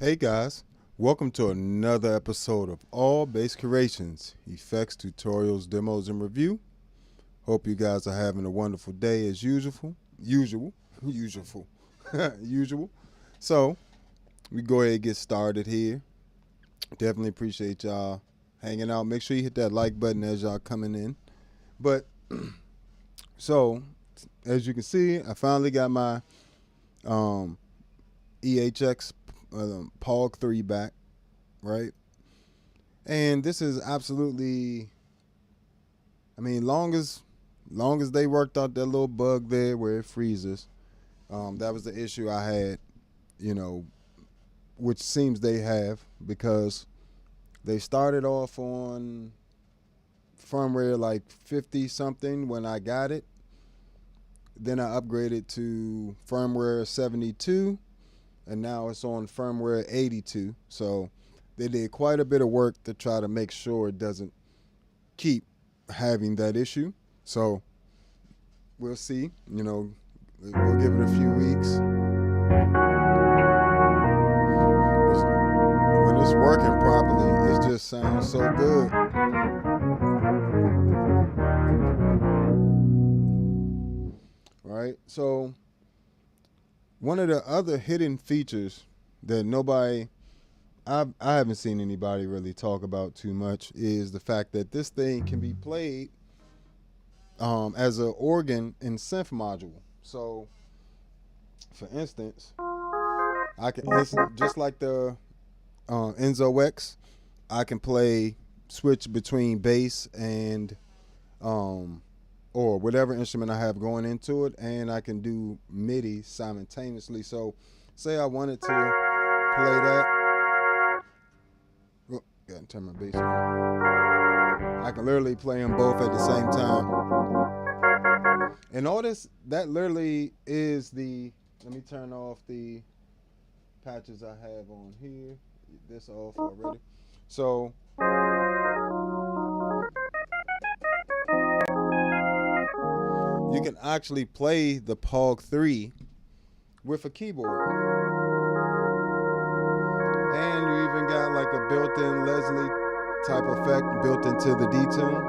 Hey guys, welcome to another episode of All Bass Creations, effects, tutorials, demos, and review. Hope you guys are having a wonderful day as usual. Usual. So, we go ahead and get started here. Definitely appreciate y'all hanging out. Make sure you hit that like button as y'all coming in. But, so, as you can see, I finally got my EHX POG 3 back, right? And this is absolutely, long as they worked out that little bug there where it freezes, that was the issue I had, which seems they have, because they started off on firmware like 50 something when I got it. Then I upgraded to firmware 72, and now it's on firmware 82. So they did quite a bit of work to try to make sure it doesn't keep having that issue. So we'll see. We'll give it a few weeks. When it's working properly, it just sounds so good. Right? So one of the other hidden features that I haven't seen anybody really talk about too much is the fact that this thing can be played as an organ and synth module. So, for instance, I can just like the Enzo X, I can switch between bass and or whatever instrument I have going into it, and I can do MIDI simultaneously. So, say I wanted to play that. Oh, gotta turn my bass on. I can literally play them both at the same time. And all this, that literally is let me turn off the patches I have on here. This off already. So, you can actually play the POG 3 with a keyboard. And you even got like a built-in Leslie type effect built into the D-tune.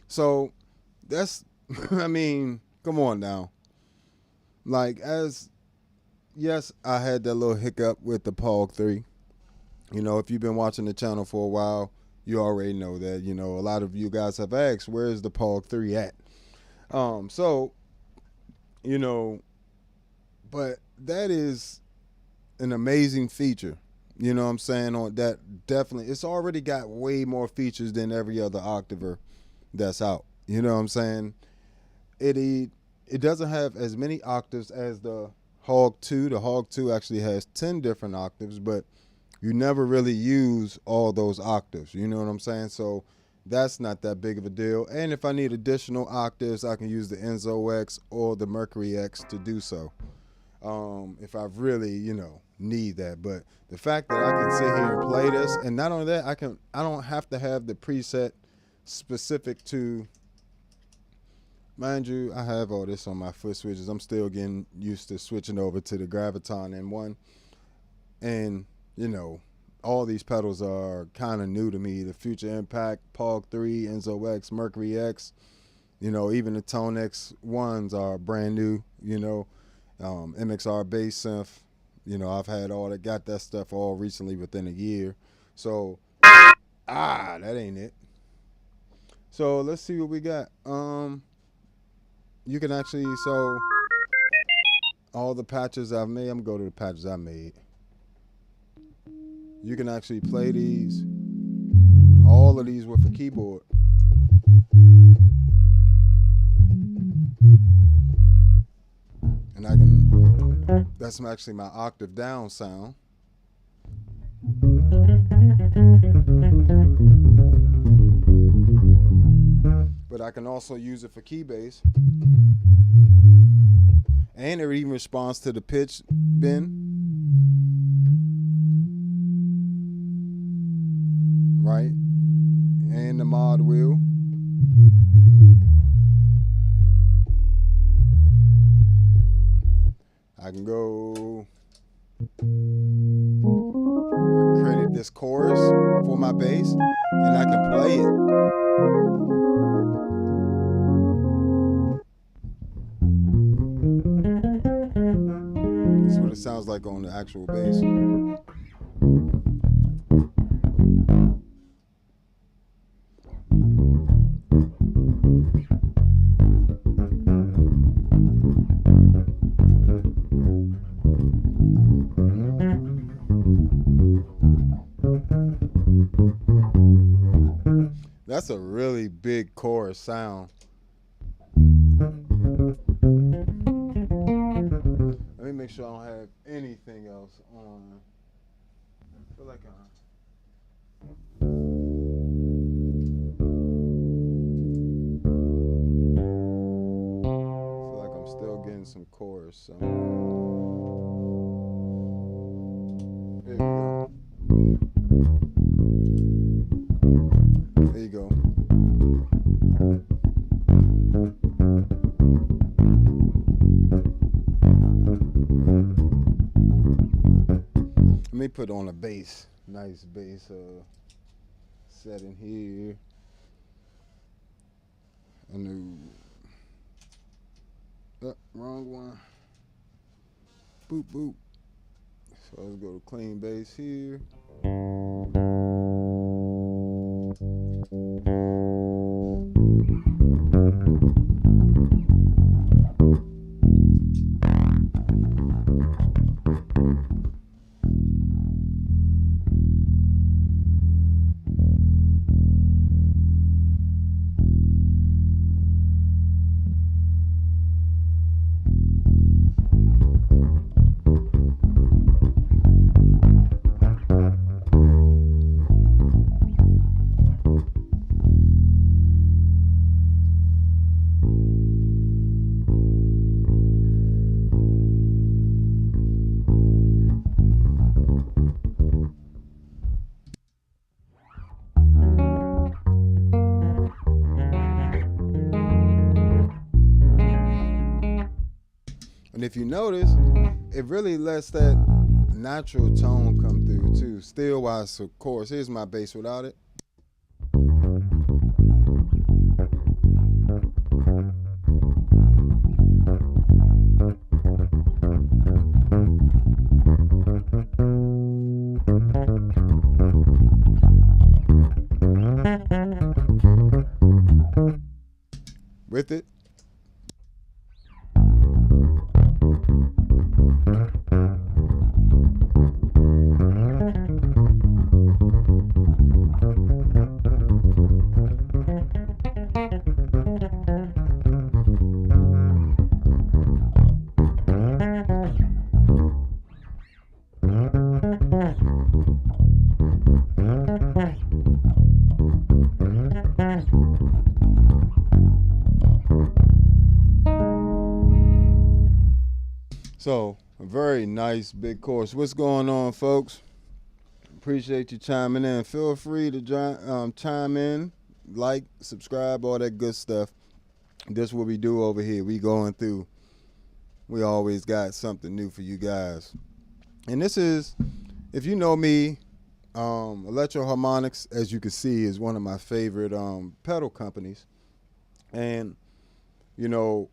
So that's, come on now. Like, yes, I had that little hiccup with the POG 3. If you've been watching the channel for a while, you already know that, a lot of you guys have asked, where's the POG 3 at? But that is an amazing feature. You know what I'm saying? On that, definitely, it's already got way more features than every other Octaver that's out. You know what I'm saying? It doesn't have as many octaves as the Hog 2. The Hog 2 actually has 10 different octaves, but you never really use all those octaves. You know what I'm saying? So that's not that big of a deal. And if I need additional octaves, I can use the Enzo X or the Mercury X to do so. If I really, need that. But the fact that I can sit here and play this, and not only that, I don't have to have the preset specific to, mind you, I have all this on my foot switches. I'm still getting used to switching over to the Graviton M1. And, all these pedals are kind of new to me. The Future Impact, POG 3, Enzo X, Mercury X, even the ToneX ones are brand new, MXR bass synth. I've had got that stuff all recently within a year. So, that ain't it. So let's see what we got. You can actually, all the patches I've made, I'm going to go to the patches I made. You can actually play all of these with a keyboard. And that's actually my octave down sound. but I can also use it for key bass. And it even responds to the pitch bend. Right? And the mod wheel. I can go credit this chorus for my bass, and I can play it. This is what it sounds like on the actual bass. That's a really big chorus sound. Let me make sure I don't have anything else on. I feel like I'm still getting some chorus. So. There we go. There you go. Let me put on a bass, nice bass setting here. A new, wrong one. Boop boop. So let's go to clean bass here. And if you notice, it really lets that natural tone come through too. Still while it's a chorus. Here's my bass without it. With it. So, a very nice big chorus. What's going on, folks? Appreciate you chiming in. Feel free to chime in, like, subscribe, all that good stuff. This is what we do over here. We going through. We always got something new for you guys. And this is, if you know me, Electro Harmonics, as you can see, is one of my favorite pedal companies. And, you know,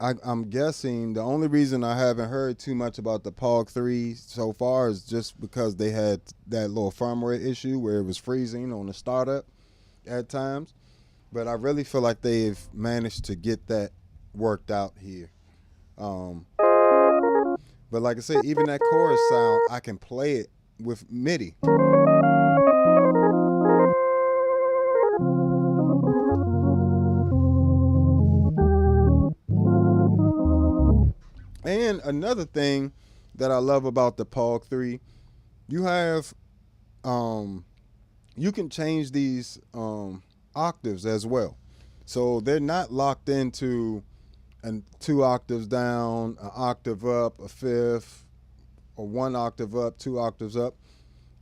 I'm guessing the only reason I haven't heard too much about the POG 3 so far is just because they had that little firmware issue where it was freezing on the startup at times. But I really feel like they've managed to get that worked out here. But like I said, even that chorus sound, I can play it with MIDI. And another thing that I love about the POG 3, you have, you can change these octaves as well. So they're not locked into 2 octaves down, an octave up, a fifth, or 1 octave up, 2 octaves up.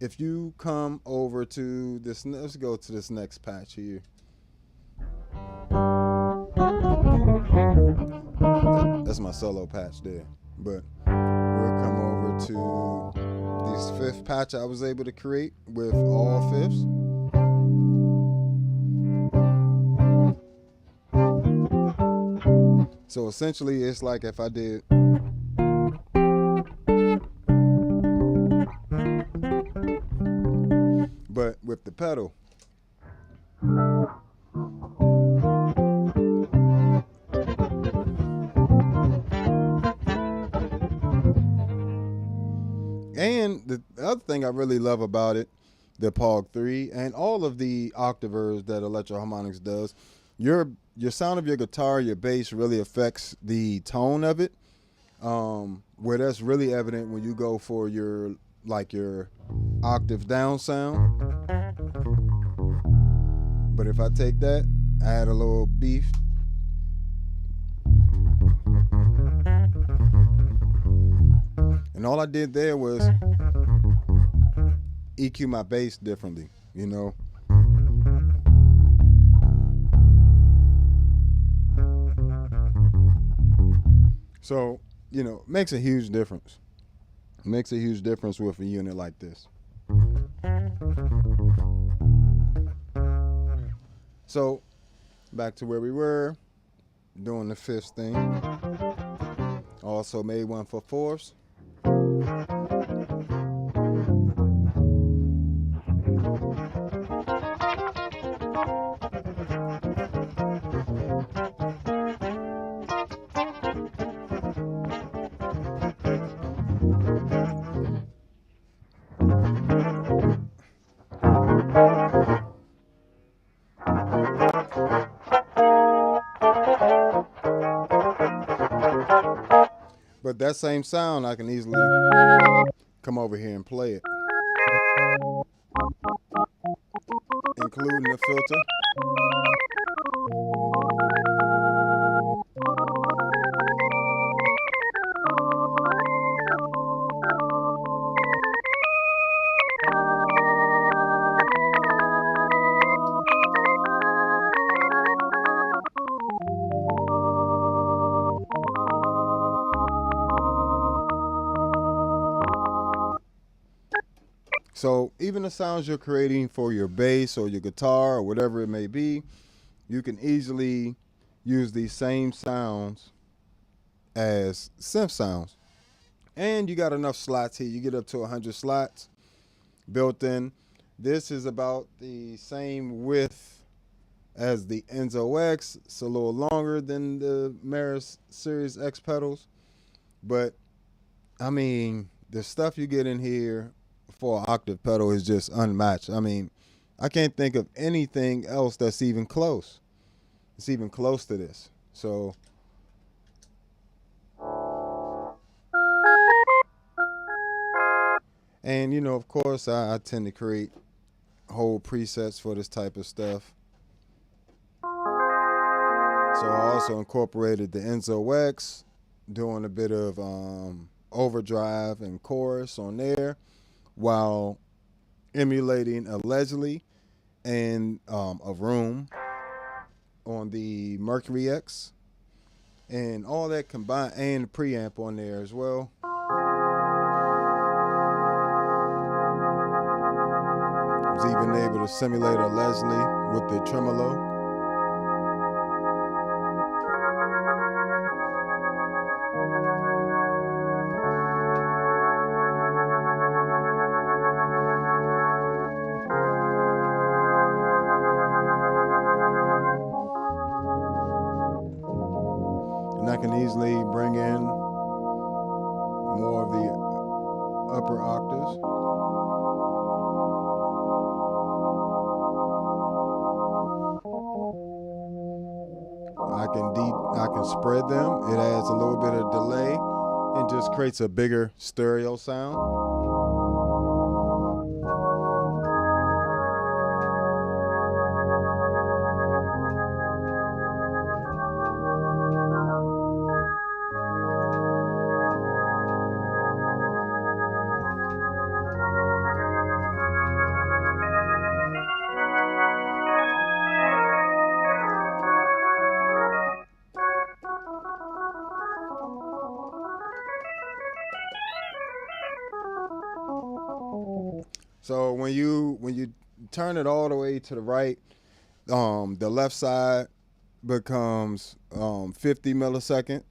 If you come over to this, let's go to this next patch here. That's my solo patch there. But we'll come over to this 5th patch I was able to create with all fifths. So essentially it's like if I did but with the pedal. And the other thing I really love about it, the POG 3 and all of the octavers that Electro-Harmonix does, your sound of your guitar, your bass really affects the tone of it. Where that's really evident when you go for your octave down sound. But if I take that, add a little beef. And all I did there was EQ my bass differently, you know. So, you know, it makes a huge difference. It makes a huge difference with a unit like this. So, back to where we were, doing the 5th thing. Also made one for 4ths. But that same sound, I can easily come over here and play it, including the filter. So even the sounds you're creating for your bass or your guitar or whatever it may be, you can easily use these same sounds as synth sounds. And you got enough slots here. You get up to 100 slots built in. This is about the same width as the Enzo X. It's a little longer than the Meris Series X pedals. But, I mean, the stuff you get in here for an octave pedal is just unmatched. I mean, I can't think of anything else that's even close. It's even close to this. So, and you know, of course, I tend to create whole presets for this type of stuff. So I also incorporated the Enzo X, doing a bit of overdrive and chorus on there, while emulating allegedly and a room on the Mercury X, and all that combined, and the preamp on there as well. I was even able to simulate a Leslie with the tremolo. And I can easily bring in more of the upper octaves. I can spread them. It adds a little bit of delay and just creates a bigger stereo sound. So when you turn it all the way to the right, the left side becomes 50 millisecond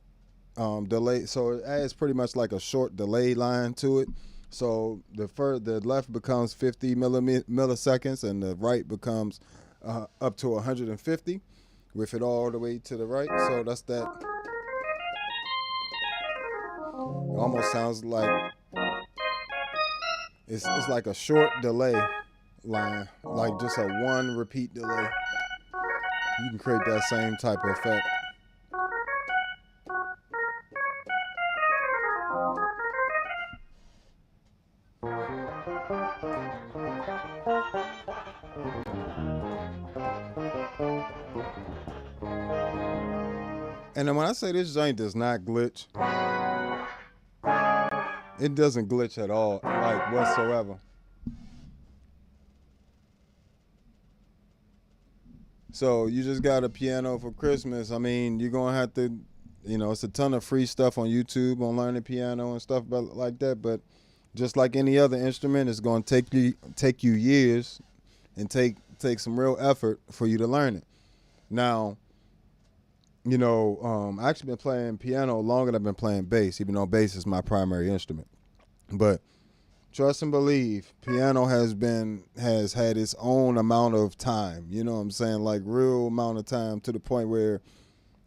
delay. So it adds pretty much like a short delay line to it. So the left becomes 50 milliseconds, and the right becomes up to 150 with it all the way to the right. So that's that. It almost sounds like it's like a short delay line, like just a one repeat delay. You can create that same type of effect. And then when I say this joint does not glitch, it doesn't glitch at all, like whatsoever. So you just got a piano for Christmas. I mean, you're gonna have to, it's a ton of free stuff on YouTube on learning piano and stuff like that. But just like any other instrument, it's gonna take you years and take some real effort for you to learn it. Now, I actually been playing piano longer than I've been playing bass, even though bass is my primary instrument. But trust and believe, piano has had its own amount of time. You know what I'm saying? Like real amount of time, to the point where,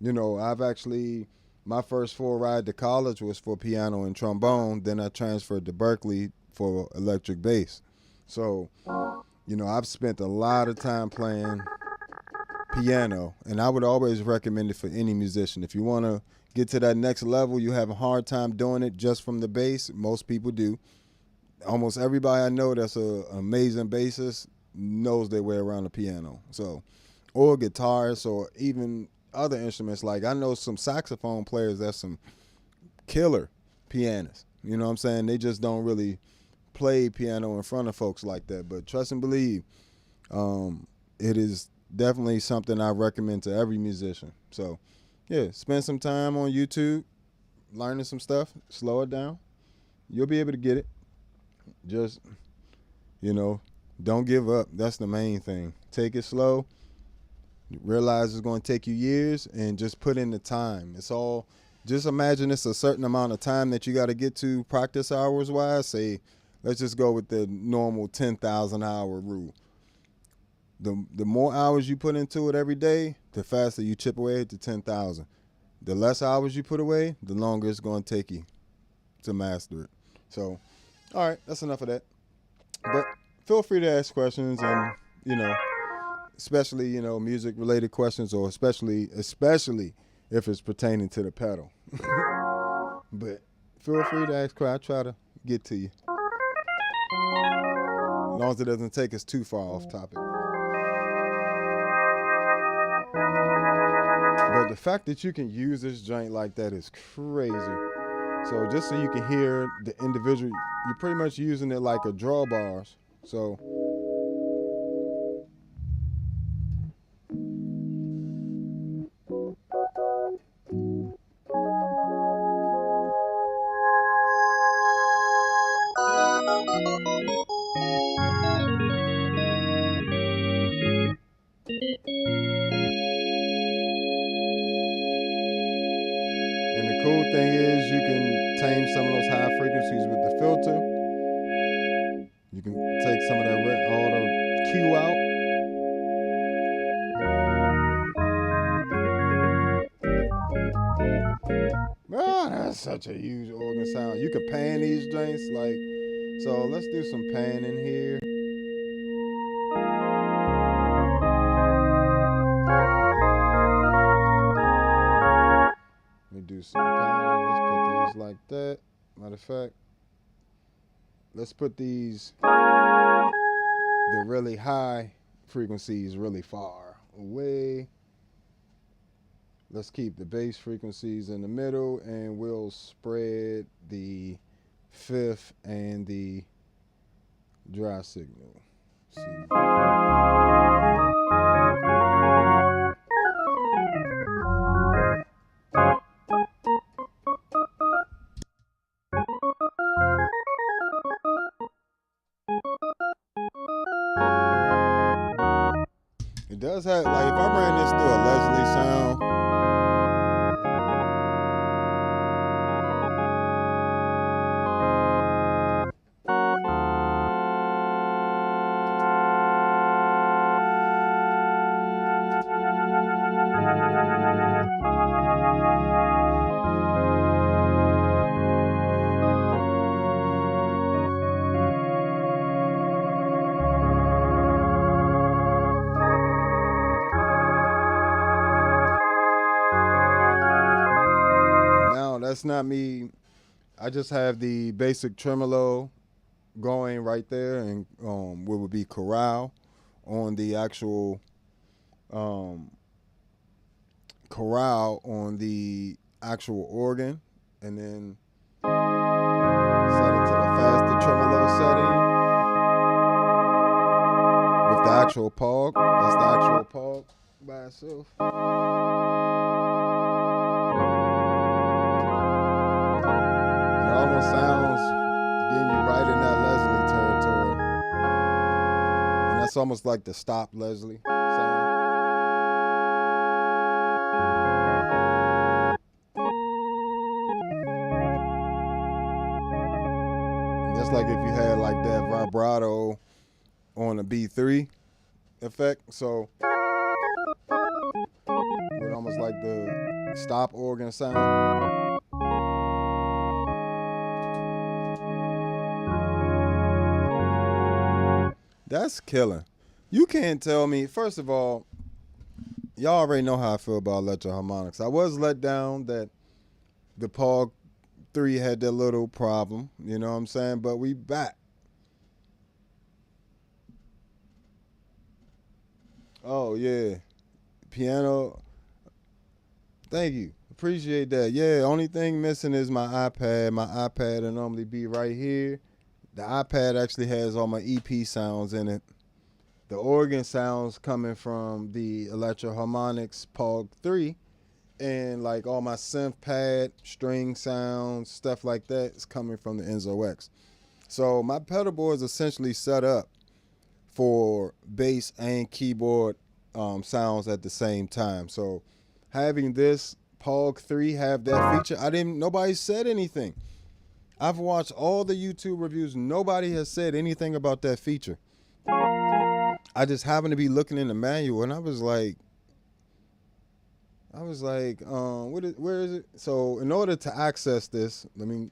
I've actually, my first full ride to college was for piano and trombone. Then I transferred to Berkeley for electric bass. So, I've spent a lot of time playing piano, and I would always recommend it for any musician. If you want to get to that next level, you have a hard time doing it just from the bass. Most people do. Almost everybody I know that's an amazing bassist knows their way around the piano. So, or guitarists, or even other instruments. Like I know some saxophone players that's some killer pianists. You know what I'm saying? They just don't really play piano in front of folks like that. But trust and believe, it is definitely something I recommend to every musician. So, yeah, spend some time on YouTube, learning some stuff, slow it down. You'll be able to get it. Just, don't give up. That's the main thing. Take it slow. Realize it's going to take you years, and just put in the time. It's all, just imagine it's a certain amount of time that you got to get to practice hours wise. Say, let's just go with the normal 10,000 hour rule. The more hours you put into it every day, the faster you chip away at the 10,000. The less hours you put away, the longer it's going to take you to master it. So, all right, that's enough of that. But feel free to ask questions, and, especially, music related questions, or especially if it's pertaining to the pedal. But feel free to ask questions. I try to get to you. As long as it doesn't take us too far off topic. But the fact that you can use this joint like that is crazy. So just so you can hear the individual, you're pretty much using it like a drawbars. So cool thing is you can tame some of those high frequencies with the filter. You can take some of that all the Q out. Oh, that's such a huge organ sound. You can pan these joints like, so let's do some panning here. Let me do some panning. Let's put these like that. Matter of fact, let's put these, the really high frequencies really far away. Let's keep the bass frequencies in the middle, and we'll spread the fifth and the dry signal. Let's see. that's not me. I just have the basic tremolo going right there, and what would be chorale on the actual organ, and then set it to the faster tremolo setting with the actual POG. That's the actual POG by itself. It almost sounds getting you right in that Leslie territory. And that's almost like the stop Leslie sound. Just like if you had like that vibrato on a B3 effect. So with almost like the stop organ sound. That's killing. You can't tell me, first of all, y'all already know how I feel about electroharmonics. I was let down that the POG 3 had that little problem, you know what I'm saying? But we back. Oh, yeah. Piano. Thank you. Appreciate that. Yeah, only thing missing is my iPad. My iPad will normally be right here. The iPad actually has all my EP sounds in it. The organ sounds coming from the Electroharmonics POG 3. And like all my synth pad, string sounds, stuff like that is coming from the Enzo X. So my pedal board is essentially set up for bass and keyboard sounds at the same time. So having this POG 3 have that feature, nobody said anything. I've watched all the YouTube reviews. Nobody has said anything about that feature. I just happened to be looking in the manual, and I was like, where is it? So in order to access this, you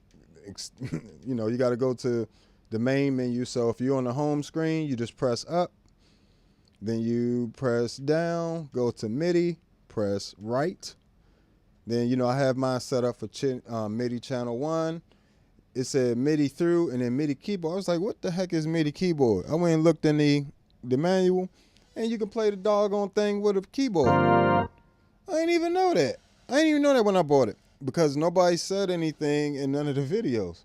got to go to the main menu. So if you're on the home screen, you just press up. Then you press down, go to MIDI, press right. Then, I have mine set up for MIDI channel 1. It said MIDI through and then MIDI keyboard. I was like, what the heck is MIDI keyboard? I went and looked in the manual, and you can play the doggone thing with a keyboard. I didn't even know that. I didn't even know that when I bought it, because nobody said anything in none of the videos.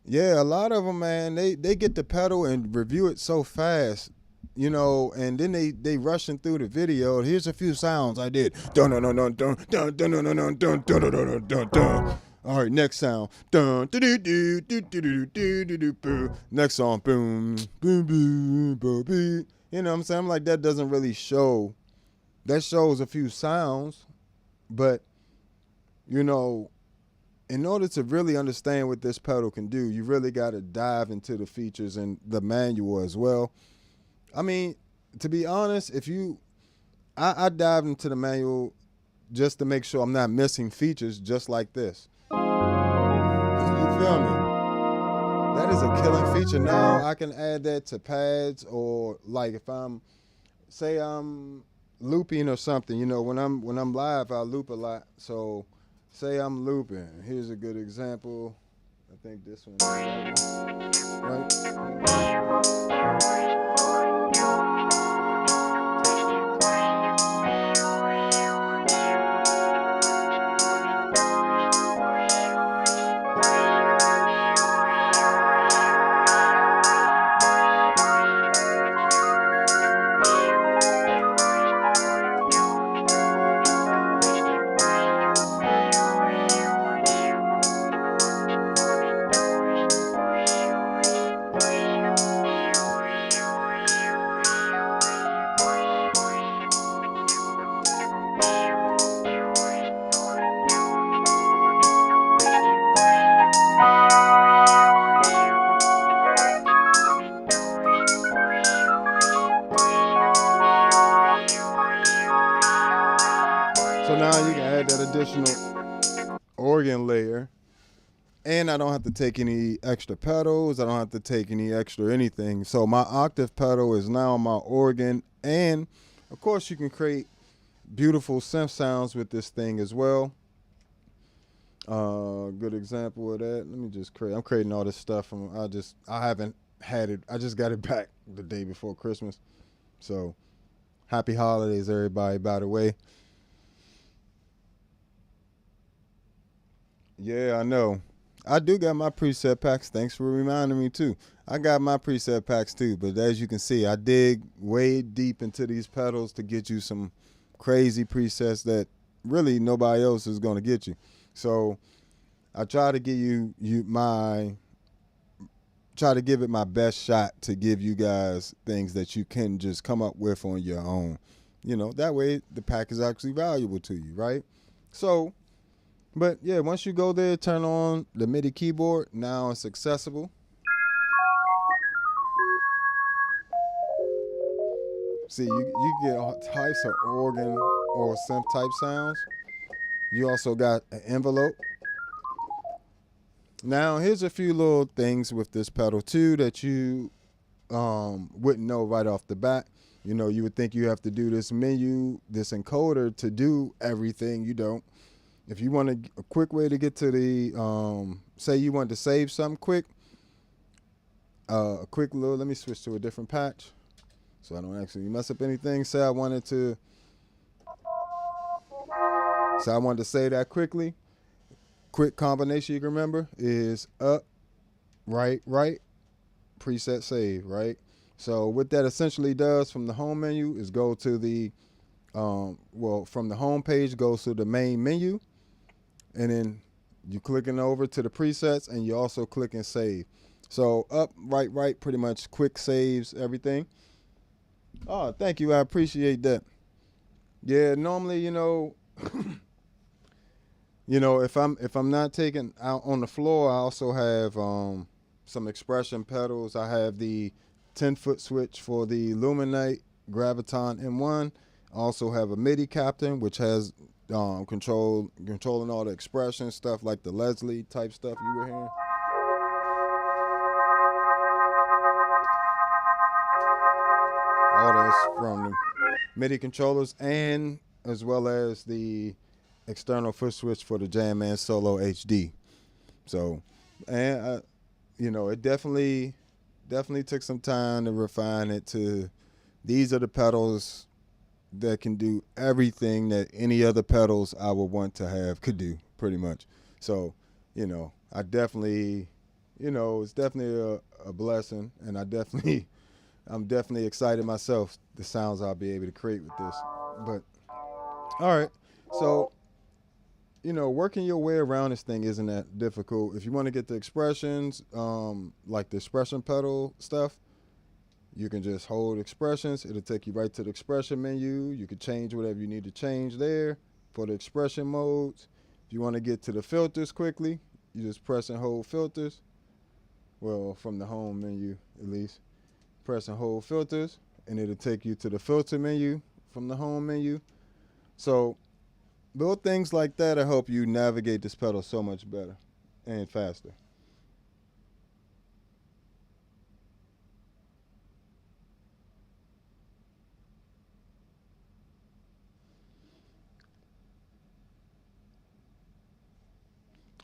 Yeah, a lot of them, man, they get the pedal and review it so fast, and then they rushing through the video. Here's a few sounds I did. Dun dun dun dun dun dun dun dun dun dun dun dun dun dun. All right, next sound. Dun do do do do do do do do boo. Next song, boom boom boom boom boom. You know what I'm saying? I'm like, that doesn't really show. That shows a few sounds, but in order to really understand what this pedal can do, you really got to dive into the features and the manual as well. I mean, to be honest, I dived into the manual just to make sure I'm not missing features just like this. You feel me? That is a killing feature. Now I can add that to pads, or like if I'm looping or something, when I'm live, I loop a lot. So say I'm looping. Here's a good example. I think this one, right? So now you can add that additional organ layer, and I don't have to take any extra pedals. I don't have to take any extra anything. So my octave pedal is now my organ, and of course you can create beautiful synth sounds with this thing as well. Good example of that. Let me just create. I'm creating all this stuff from. I haven't had it. I just got it back the day before Christmas. So happy holidays, everybody. By the way. Yeah, I know. I do got my preset packs. Thanks for reminding me too. I got my preset packs too, but as you can see, I dig way deep into these pedals to get you some crazy presets that really nobody else is going to get you. So I try to give try to give it my best shot to give you guys things that you can just come up with on your own. That way the pack is actually valuable to you, right? So, but yeah, once you go there, turn on the MIDI keyboard. Now it's accessible. See, you get all types of organ or synth type sounds. You also got an envelope. Now, here's a few little things with this pedal too that you wouldn't know right off the bat. You would think you have to do this menu, this encoder to do everything. You don't. If you want a quick way to get to the, say you want to save something quick, let me switch to a different patch so I don't actually mess up anything. Say I wanted to say that quickly. Quick combination you can remember is up, right, preset save, right? So what that essentially does from the home menu is go to the, from the home page goes to the main menu, and then you clicking over to the presets, and you also click and save. So up, right, pretty much quick saves everything. Oh, thank you, I appreciate that. Yeah, normally, if I'm not taking out on the floor, I also have some expression pedals. I have the 10-foot switch for the Luminite Graviton M1. I also have a MIDI captain, which has controlling all the expression stuff like the Leslie type stuff you were hearing. All this from the MIDI controllers, and as well as the external foot switch for the Jam Man Solo HD. So, and it definitely took some time to refine it to these are the pedals that can do everything that any other pedals I would want to have could do, pretty much. So, I definitely, it's definitely a blessing, and I'm definitely excited myself the sounds I'll be able to create with this. But all right, so working your way around this thing isn't that difficult. If you want to get the expressions, like the expression pedal stuff, you can just hold expressions. It'll take you right to the expression menu. You can change whatever you need to change there for the expression modes. If you want to get to the filters quickly, you just press and hold filters. Well, from the home menu at least. Press and hold filters, and it'll take you to the filter menu from the home menu. So little things like that will help you navigate this pedal so much better and faster.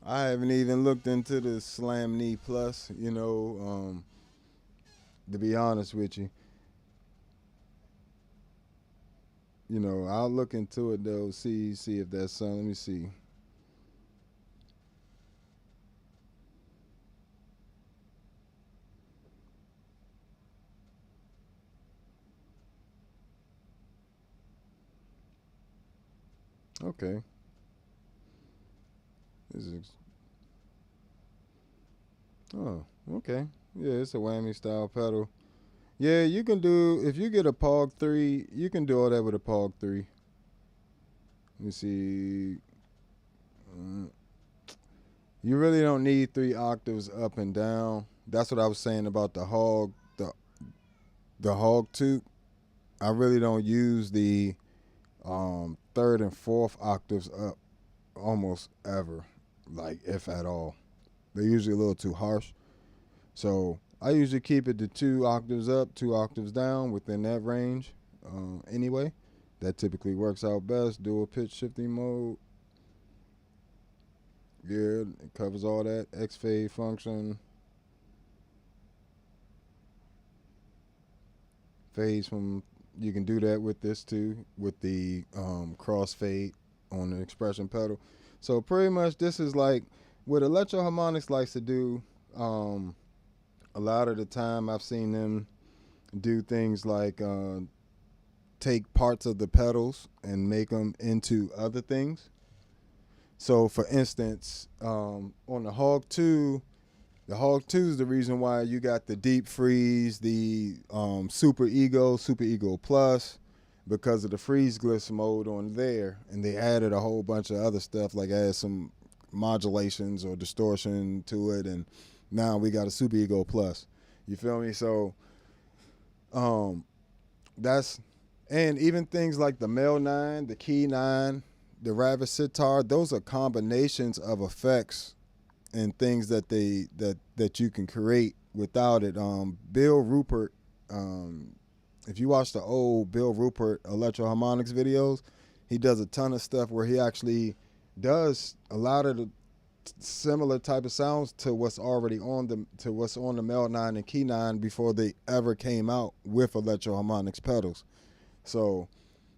I haven't even looked into the Slam Knee Plus, to be honest with you. I'll look into it though, see if that's something. Let me see. Okay. This is okay. Yeah, it's a whammy style pedal. Yeah, you can do if you get a POG 3, you can do all that with a POG 3. Let me see. You really don't need 3 octaves up and down. That's what I was saying about the hog, the hog tooth. I really don't use the third and fourth octaves up almost ever, like if at all. They're usually a little too harsh. So I usually keep it to 2 octaves up, 2 octaves down within that range. Anyway, that typically works out best. Dual pitch shifting mode. Yeah, it covers all that. X fade function, fades from. You can do that with this too, with the crossfade on the expression pedal. So pretty much, this is like what Electro Harmonics likes to do. Um, a lot of the time, I've seen them do things like take parts of the pedals and make them into other things. So, for instance, on the Hog 2, the Hog 2 is the reason why you got the Deep Freeze, the Super Ego Plus, because of the freeze glitch mode on there. And they added a whole bunch of other stuff, like add some modulations or distortion to it. And now we got a Super Ego Plus. You feel me? So, um, that's, and even things like the Mel 9, the Key 9, the Ravis Sitar, those are combinations of effects and things that you can create without it. Bill Rupert, if you watch the old Bill Rupert Electro Harmonics videos, he does a ton of stuff where he actually does a lot of the similar type of sounds to what's already on the Mel 9 and Key 9 before they ever came out with Electro Harmonics pedals. So,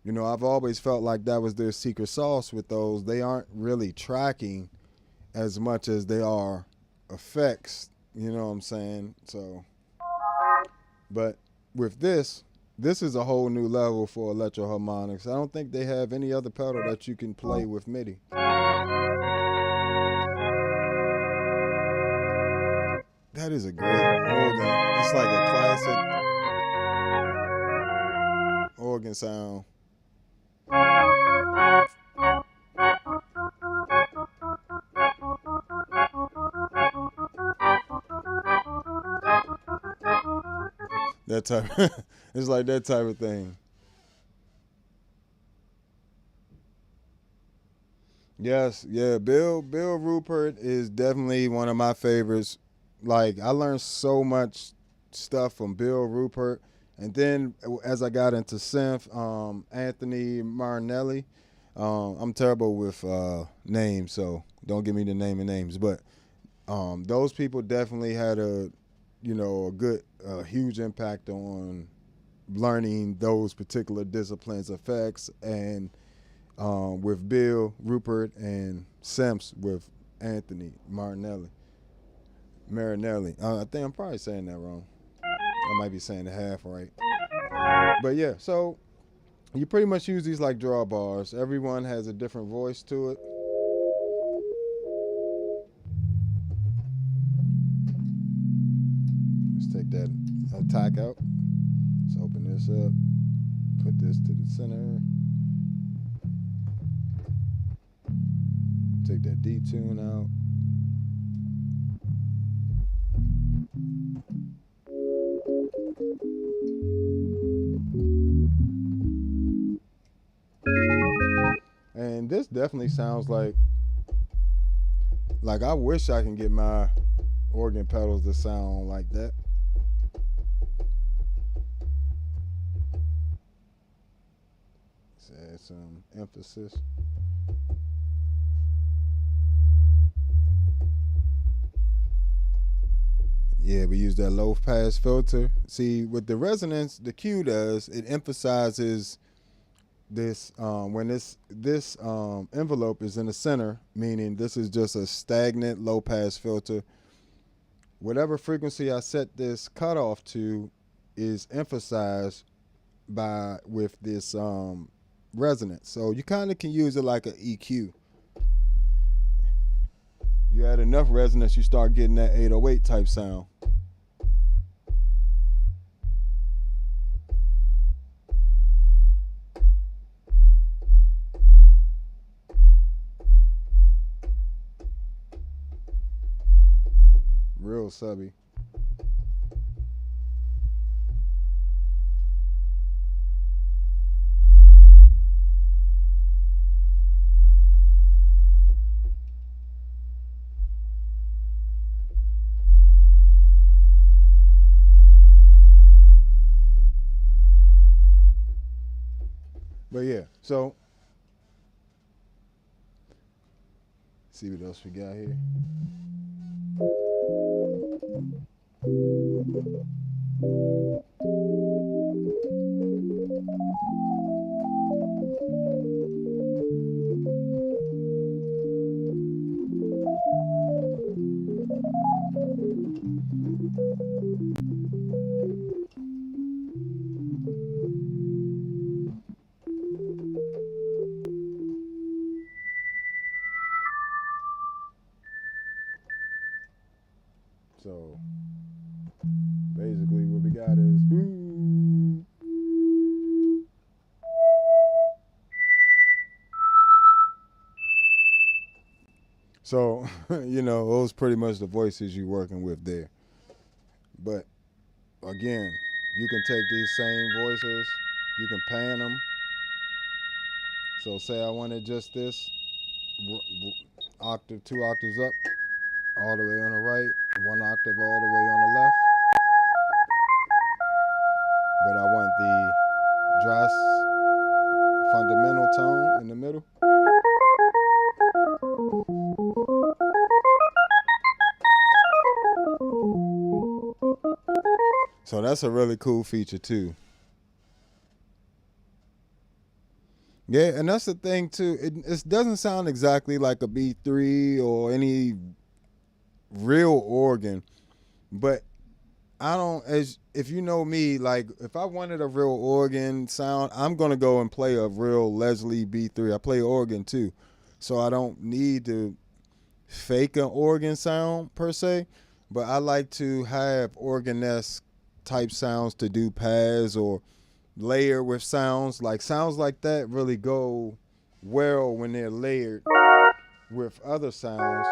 I've always felt like that was their secret sauce with those. They aren't really tracking as much as they are effects, you know what I'm saying? So, but with this is a whole new level for Electro Harmonics. I don't think they have any other pedal that you can play with MIDI. That is a great organ. It's like a classic organ sound. That type. It's like that type of thing. Yes, yeah. Bill Rupert is definitely one of my favorites. Like I learned so much stuff from Bill Rupert, and then as I got into synth, Anthony Marinelli. I'm terrible with names, so don't give me the name and names. But those people definitely had a good, huge impact on learning those particular disciplines, effects, and with Bill Rupert and Simps with Anthony Marinelli. I think I'm probably saying that wrong. I might be saying it half right. But yeah, so you pretty much use these like drawbars. Everyone has a different voice to it. Let's take that attack out. Let's open this up. Put this to the center. Take that D-tune out. And this definitely sounds like I wish I can get my organ pedals to sound like that. Let's add some emphasis. Yeah, we use that low pass filter. See, with the resonance, the Q does, it emphasizes this when this envelope is in the center, meaning this is just a stagnant low pass filter. Whatever frequency I set this cutoff to is emphasized with this resonance. So you kind of can use it like an EQ. You add enough resonance, you start getting that 808 type sound. Real subby. But yeah, so See what else we got here. So basically what we got is so you know, those pretty much the voices you're working with there. But again, you can take these same voices, you can pan them. So say I wanted just this octave, 2 octaves up, all the way on the right, 1 octave all the way on the left. But I want the dry fundamental tone in the middle. So that's a really cool feature too. Yeah, and that's the thing too. It doesn't sound exactly like a B3 or any real organ, but I don't, as if you know me, like if I wanted a real organ sound, I'm gonna go and play a real Leslie B3. I play organ too, so I don't need to fake an organ sound per se, but I like to have organ-esque type sounds to do pads or layer with sounds. Like sounds like that really go well when they're layered with other sounds.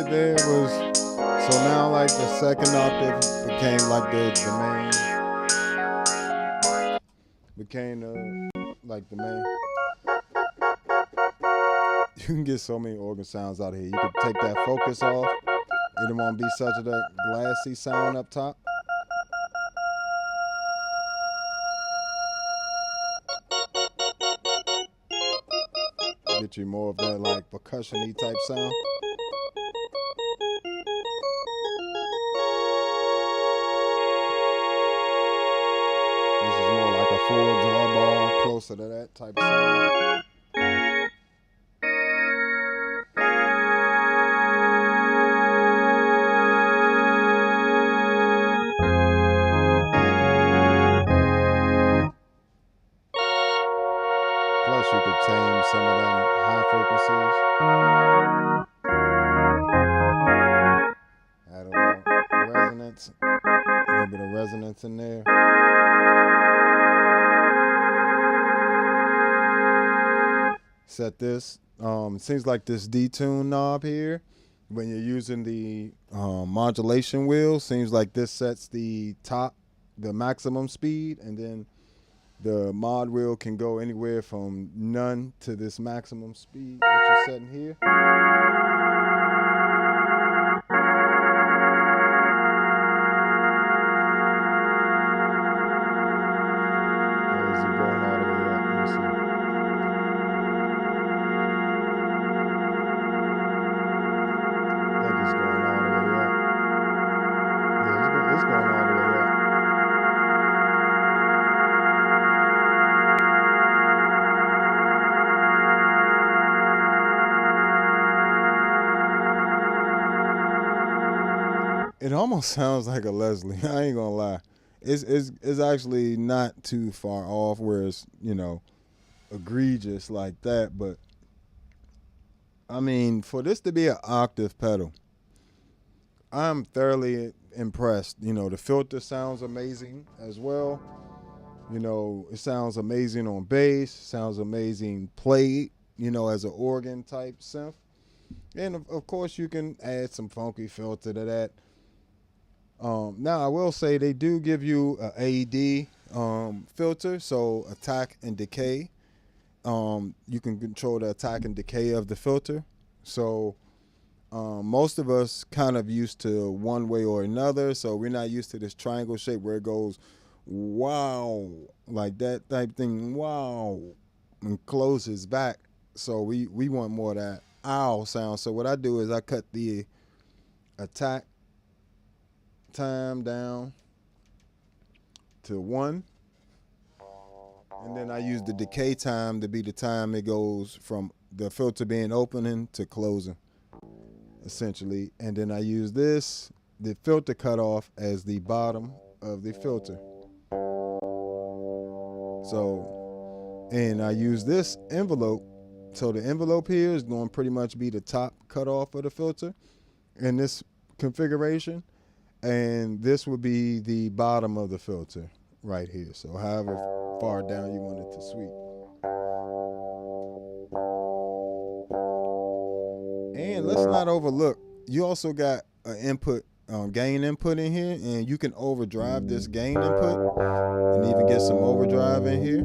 There was, so now like the second octave became like the main. You can get so many organ sounds out here. You can take that focus off. It won't be such a that glassy sound up top. Get you more of that like percussion-y type sound. This is more like a full drawbar, closer to that type of sound. Plus, you could tame some of them high frequencies. Add a little resonance, a little bit of resonance in there. Set this. It seems like this detune knob here, when you're using the modulation wheel, seems like this sets the maximum speed, and then the mod wheel can go anywhere from none to this maximum speed that you're setting here. It almost sounds like a Leslie. I ain't gonna lie. It's actually not too far off where it's, egregious like that. But I mean, for this to be an octave pedal, I'm thoroughly impressed. The filter sounds amazing as well. It sounds amazing on bass, sounds amazing played, as an organ type synth. And of course, you can add some funky filter to that. Now, I will say they do give you an AD filter, so attack and decay. You can control the attack and decay of the filter. So most of us kind of used to one way or another, so we're not used to this triangle shape where it goes wow, like that type thing, wow, and closes back. So we want more of that ow sound. So what I do is I cut the attack time down to 1, and then I use the decay time to be the time it goes from the filter being opening to closing, essentially. And then I use the filter cutoff, as the bottom of the filter. So, and I use this envelope. So the envelope here is going to pretty much be the top cutoff of the filter in this configuration. And this would be the bottom of the filter right here. So however far down you want it to sweep. And let's not overlook, you also got an input, gain input in here, and you can overdrive this gain input and even get some overdrive in here.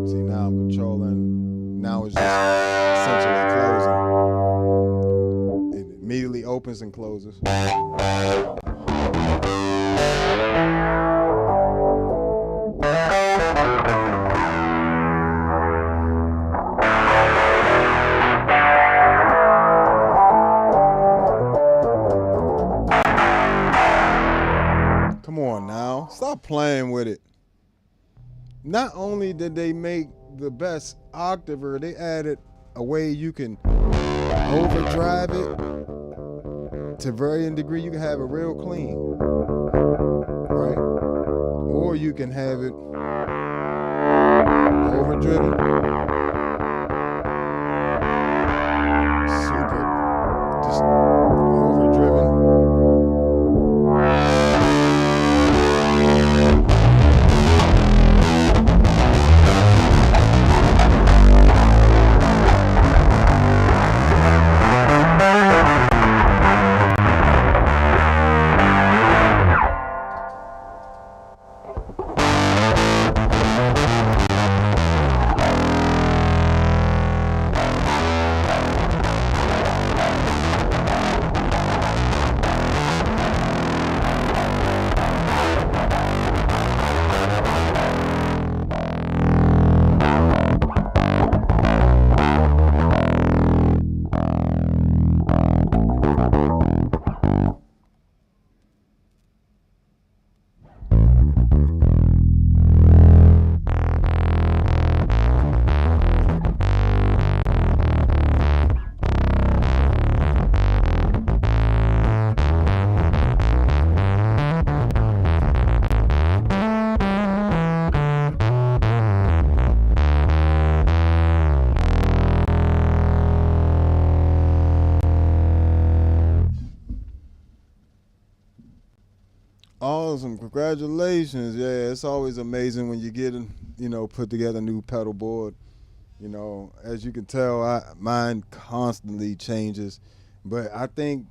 See, now I'm controlling, now it's just essentially closing. It immediately opens and closes. Come on now, stop playing with it. Not only did they make the best octaver, they added a way you can overdrive it to varying degree. You can have it real clean, right? Or you can have it overdriven, super, just overdriven. Awesome, congratulations. Yeah, it's always amazing when you get, put together a new pedal board. As you can tell, mine constantly changes. But I think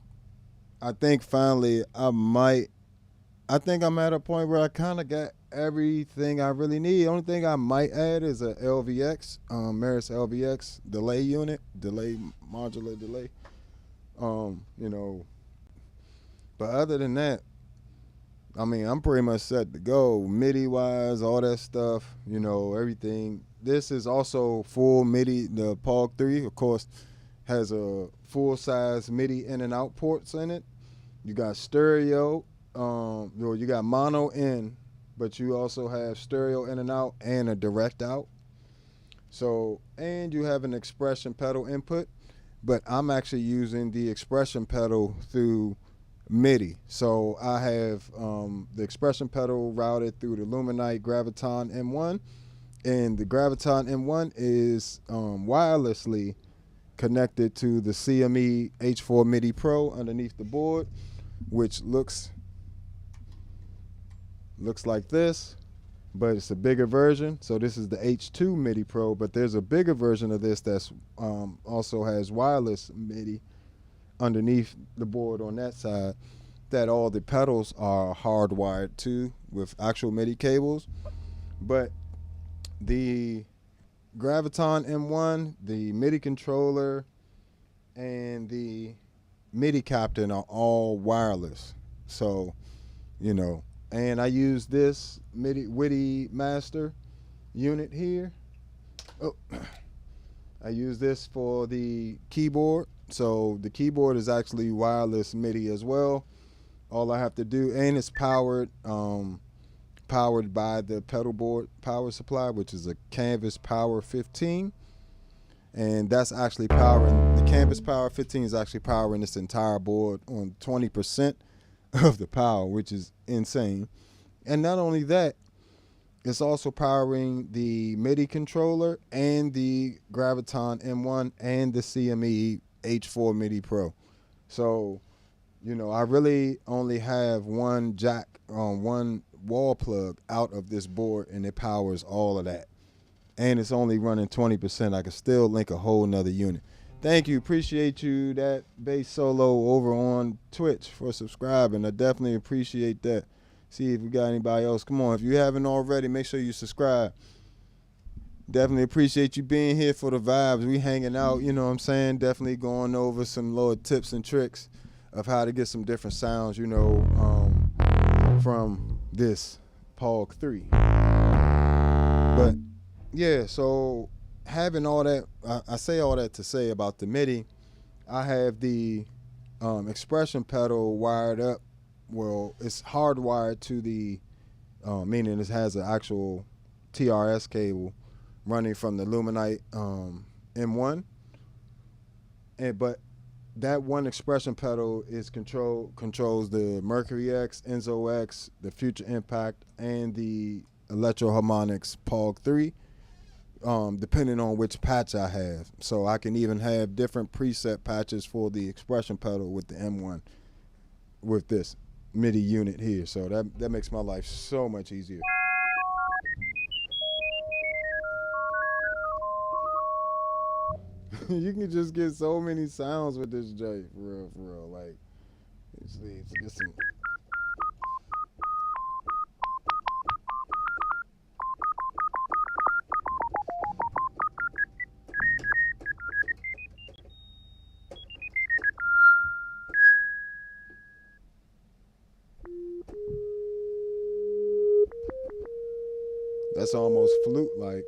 finally I think I'm at a point where I kind of got everything I really need. The only thing I might add is a LVX, Meris LVX delay unit, modular delay. But other than that, I mean, I'm pretty much set to go. MIDI wise, all that stuff, everything. This is also full MIDI. The POG 3, of course, has a full size MIDI in and out ports in it. You got stereo, you got mono in but you also have stereo in and out and a direct out. So, and you have an expression pedal input, but I'm actually using the expression pedal through MIDI. So I have the expression pedal routed through the Luminite Graviton M1, and the Graviton M1 is wirelessly connected to the CME H4 MIDI Pro underneath the board, which looks like this, but it's a bigger version. So this is the H2 MIDI Pro, but there's a bigger version of this that's also has wireless MIDI underneath the board on that side, that all the pedals are hardwired to with actual MIDI cables. But the Graviton M1, the MIDI controller, and the MIDI captain are all wireless. So, you know, and I use this MIDI master unit here. Oh, I use this for the keyboard. So the keyboard is actually wireless MIDI as well. All I have to do, and it's powered by the pedal board power supply, which is a Canvas Power 15. And that's actually powering, the Canvas Power 15 is actually powering this entire board on 20% of the power, which is insane. And not only that, it's also powering the MIDI controller and the Graviton M1 and the CME H4 MIDI Pro. So, you know, I really only have one jack, one wall plug out of this board, and it powers all of that. And it's only running 20%. I can still link a whole nother unit. Thank you. Appreciate you, that Bass Solo over on Twitch, for subscribing. I definitely appreciate that. See if we got anybody else. Come on. If you haven't already, make sure you subscribe. Definitely appreciate you being here for the vibes. We hanging out, you know what I'm saying? Definitely going over some little tips and tricks of how to get some different sounds, you know, from this POG 3. But yeah, so having all that, I say all that to say about the MIDI. I have the expression pedal wired up. Well, it's hardwired to the, meaning it has an actual TRS cable running from the Luminite M1. But that one expression pedal is controls the Mercury X, Enzo X, the Future Impact, and the Electro Harmonics POG 3. Depending on which patch I have. So I can even have different preset patches for the expression pedal with the M1 with this MIDI unit here. So that makes my life so much easier. You can just get so many sounds with this joint, for real. Like, let's get some. That's almost flute-like.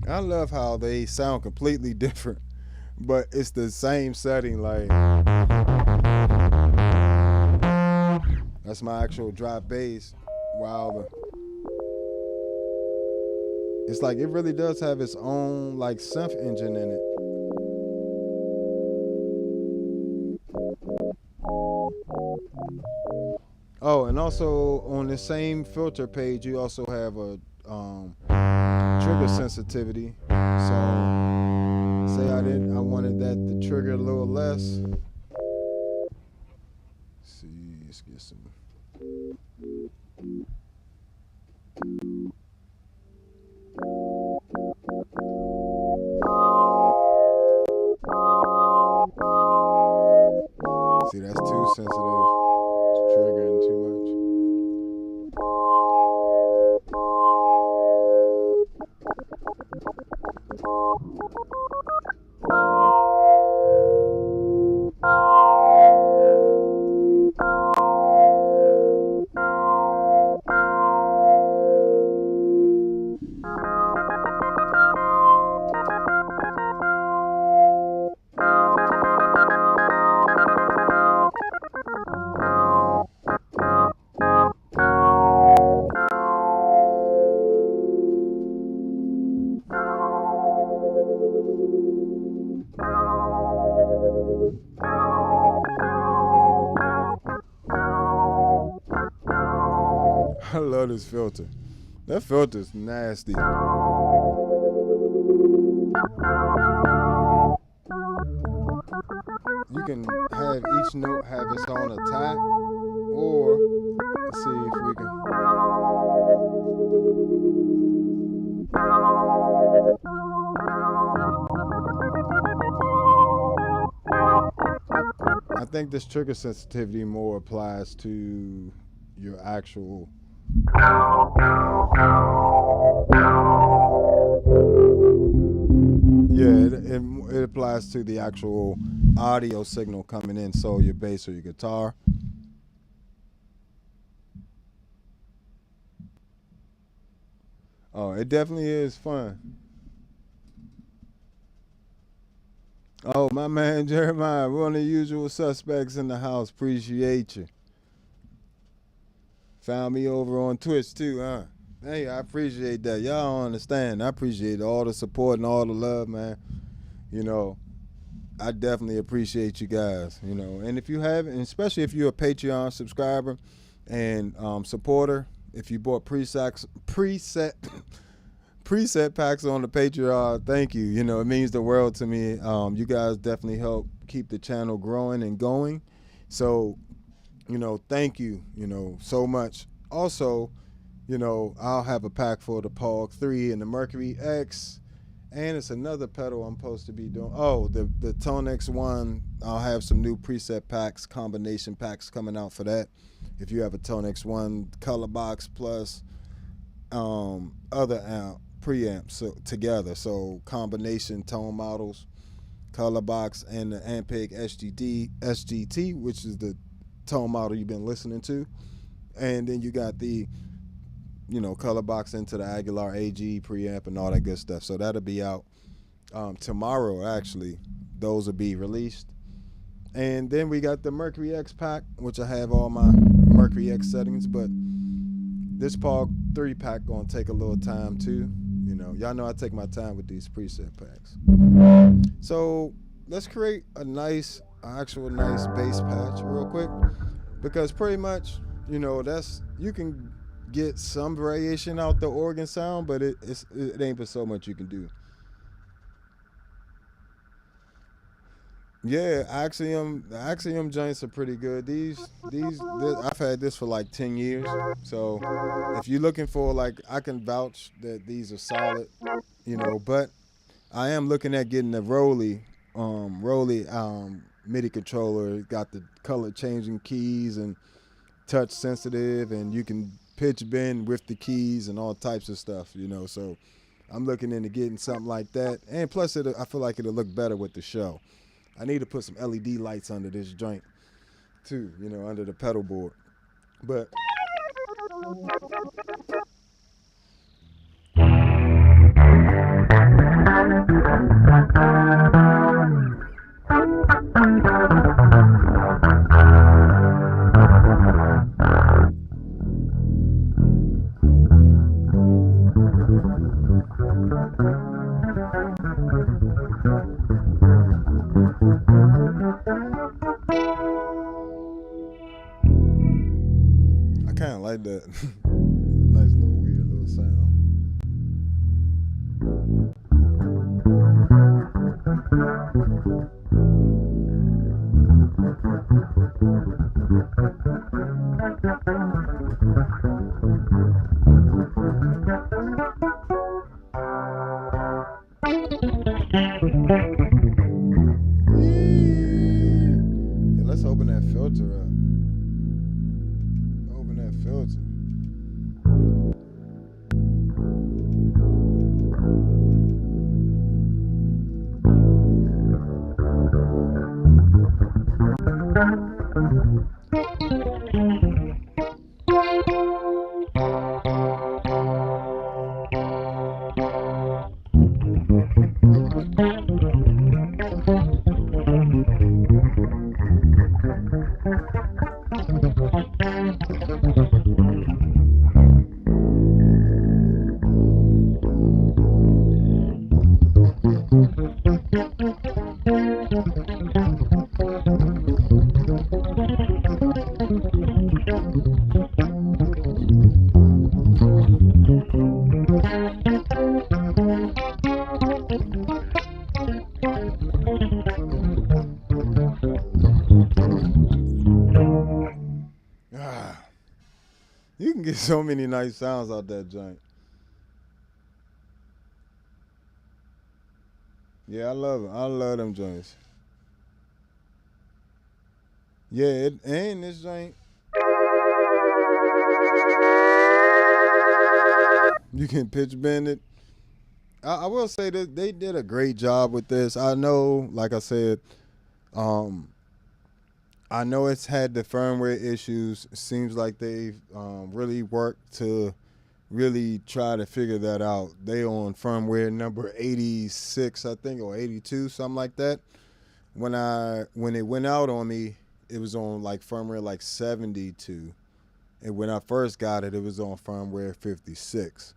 I love how they sound completely different, but it's the same setting. Like, that's my actual drop bass. Wow, it's like it really does have its own like synth engine in it. Oh, and also on the same filter page, you also have a trigger sensitivity. So say I wanted that to trigger a little less. Let's see, let's get some. See, that's too sensitive. It's triggering too much. I love this filter. That filter's nasty. You can have each note have its own attack, or let's see if we can. I think this trigger sensitivity more applies to your actual. Yeah, it applies to the actual audio signal coming in, so your bass or your guitar. Oh, it definitely is fun. Oh, my man Jeremiah, we're on the usual suspects in the house. Appreciate you. Found me over on Twitch too, huh? Hey, I appreciate that. Y'all don't understand. I appreciate all the support and all the love, man. You know, I definitely appreciate you guys, you know. And if you haven't, especially if you're a Patreon subscriber and supporter, if you bought preset packs on the Patreon, thank you. You know, it means the world to me. You guys definitely help keep the channel growing and going. So, you know, thank you, you know, so much. Also, you know, I'll have a pack for the POG 3 and the Mercury X. And it's another pedal I'm supposed to be doing. Oh, the ToneX one. I'll have some new preset packs, combination packs coming out for that. If you have a ToneX one color box plus other preamps together. So combination tone models, color box, and the Ampeg SGT, which is the tone model you've been listening to. And then you got the, you know, color box into the Aguilar AG preamp and all that good stuff. So that'll be out tomorrow, actually. Those will be released. And then we got the Mercury X pack, which I have all my Mercury X settings, but this POG 3 pack gonna take a little time too. You know, y'all know I take my time with these preset packs. So let's create a nice, actual nice bass patch real quick, because pretty much, you know, you can get some variation out the organ sound, but it ain't but so much you can do. Yeah, the Axiom joints are pretty good. These I've had this for like 10 years. So if you're looking for, like, I can vouch that these are solid, you know, but I am looking at getting a Roly MIDI controller. It got the color changing keys and touch sensitive, and you can pitch bend with the keys and all types of stuff, you know. So I'm looking into getting something like that. And plus, I feel like it'll look better with the show. I need to put some LED lights under this joint too, you know, under the pedal board. But I kind of like that. Nice little weird little sound. Yeah, let's open that filter up. Open that filter. can get so many nice sounds out that joint. Yeah, I love it. I love them joints. Yeah, and this joint, you can pitch bend it. I will say that they did a great job with this. I know, like I said, um, I know it's had the firmware issues. It seems like they've really worked to really try to figure that out. They on firmware number 86, I think, or 82, something like that. When it went out on me, it was on like firmware like 72. And when I first got it, it was on firmware 56.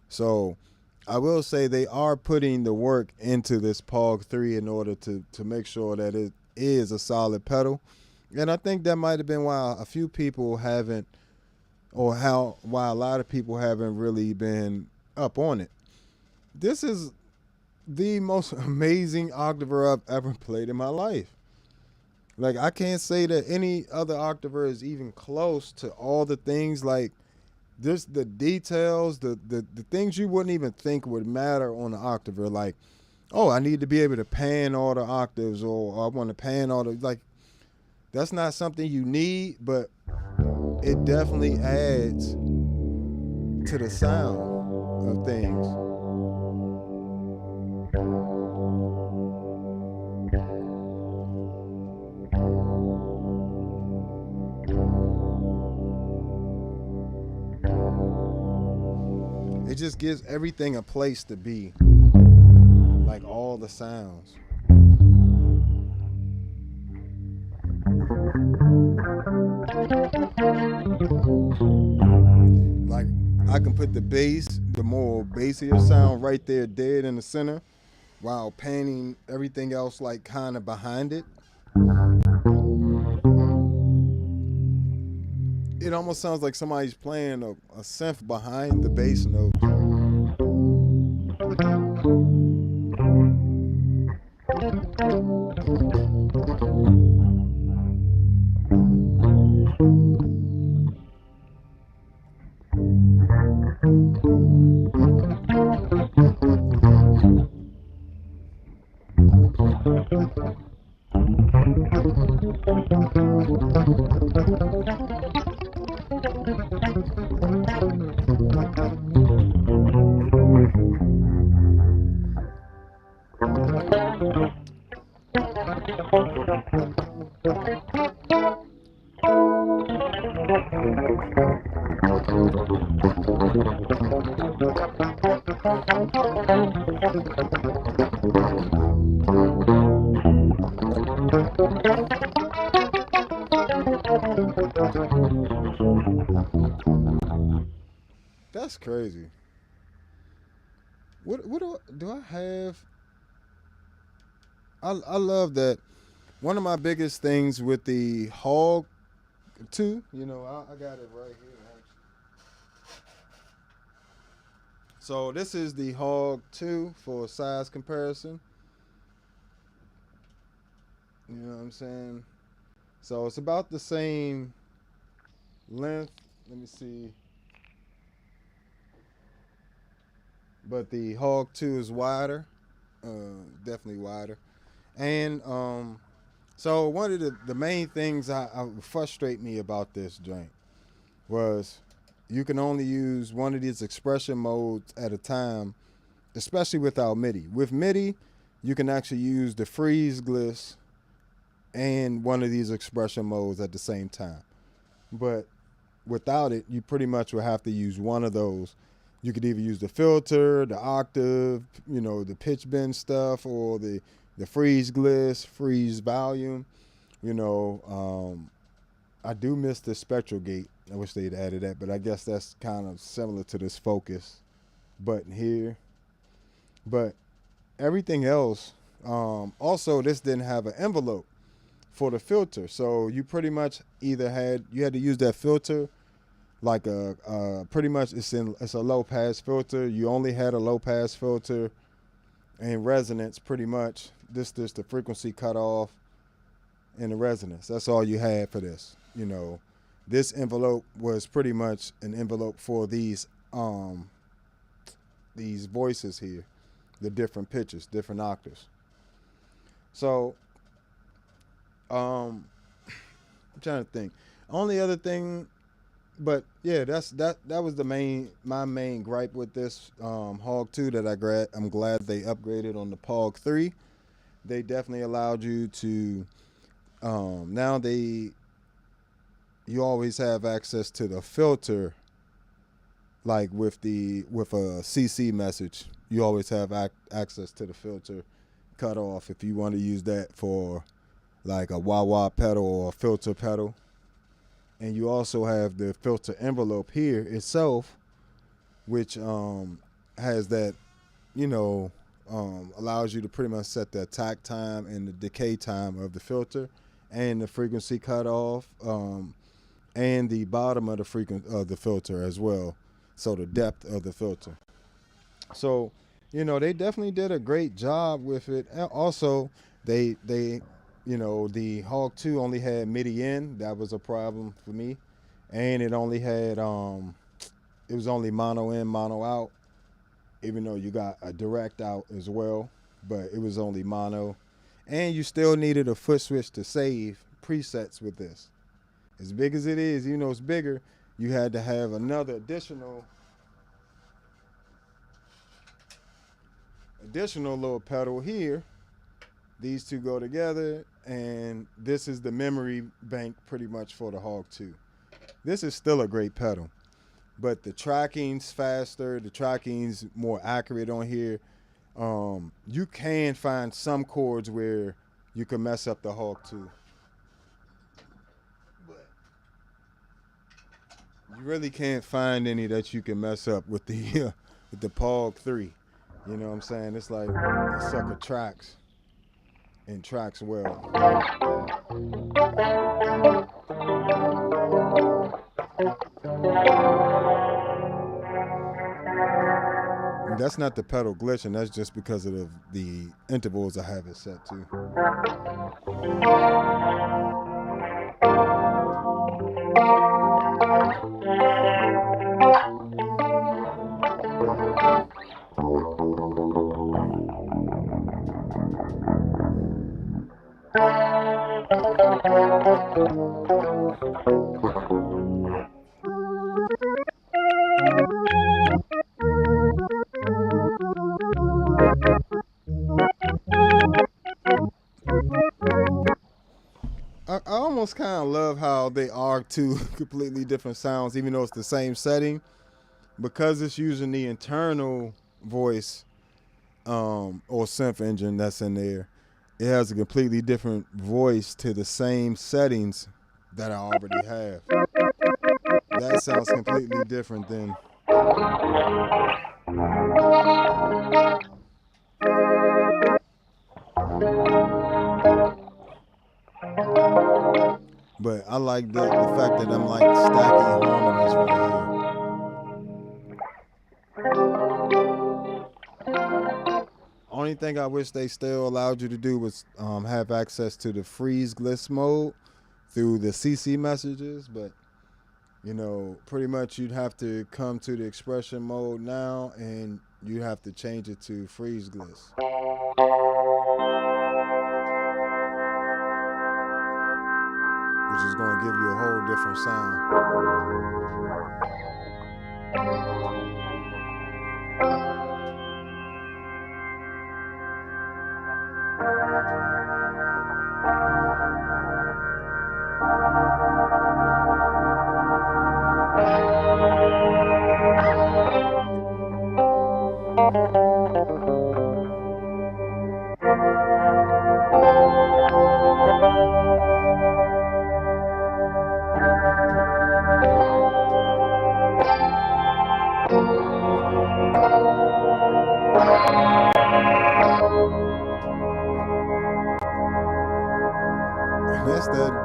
So I will say they are putting the work into this POG 3 in order to make sure that it is a solid pedal. And I think that might have been why a few people haven't, or why a lot of people haven't really been up on it. This is the most amazing octaver I've ever played in my life. Like, I can't say that any other octaver is even close to all the things, like just the details, the things you wouldn't even think would matter on the octaver. Like, oh, I need to be able to pan all the octaves, or I want to pan all the, like, that's not something you need, but it definitely adds to the sound of things. It just gives everything a place to be, like all the sounds. Like, I can put the bass, the more bassier sound right there dead in the center, while panning everything else like kind of behind it. It almost sounds like somebody's playing a synth behind the bass note. That's crazy. What do I have? I love that. One of my biggest things with the Hog 2, I got it right here. So this is the Hog 2 for size comparison. You know what I'm saying? So it's about the same length. Let me see. But the Hog 2 is wider, definitely wider. And so one of the main things I frustrate me about this joint was you can only use one of these expression modes at a time, especially without MIDI. With MIDI, you can actually use the freeze gliss and one of these expression modes at the same time. But without it, you pretty much will have to use one of those. You could either use the filter, the octave, the pitch bend stuff, or the freeze gliss, freeze volume. I do miss the spectral gate. I wish they'd added that, but I guess that's kind of similar to this focus button here. But everything else, also this didn't have an envelope for the filter. So you pretty much either had to use that filter like pretty much it's a low pass filter. You only had a low pass filter and resonance pretty much. This the frequency cutoff and the resonance. That's all you had for this, This envelope was pretty much an envelope for these voices here, the different pitches, different octaves. So I'm trying to think. Only other thing, but yeah, that was my main gripe with this Hog 2 that I'm glad they upgraded on the POG 3. They definitely allowed you to now you always have access to the filter, like with a CC message. You always have access to the filter cutoff if you want to use that for like a wah-wah pedal or a filter pedal. And you also have the filter envelope here itself, which has that, allows you to pretty much set the attack time and the decay time of the filter and the frequency cutoff, and the bottom of the filter as well. So the depth of the filter. So, they definitely did a great job with it. And also, they the Hog 2 only had MIDI in. That was a problem for me. And it only had, it was only mono in, mono out, even though you got a direct out as well, but it was only mono. And you still needed a foot switch to save presets with this. As big as it is, it's bigger, you had to have another additional little pedal here. These two go together, and this is the memory bank pretty much for the Hog 2. This is still a great pedal, but the tracking's faster, the tracking's more accurate on here. You can find some chords where you can mess up the Hog 2. You really can't find any that you can mess up with the POG 3. You know what I'm saying? It's like the sucker tracks and tracks well. And that's not the pedal glitching. That's just because of the intervals I have it set to. I almost kind of love how they are two completely different sounds, even though it's the same setting, because it's using the internal voice or synth engine that's in there. It has a completely different voice to the same settings that I already have. That sounds completely different than. But I like the fact that I'm like stacking harmonies right here. Only thing I wish they still allowed you to do was have access to the freeze glitch mode through the CC messages, but pretty much you'd have to come to the expression mode now and you have to change it to freeze glitch. Which is going to give you a whole different sound.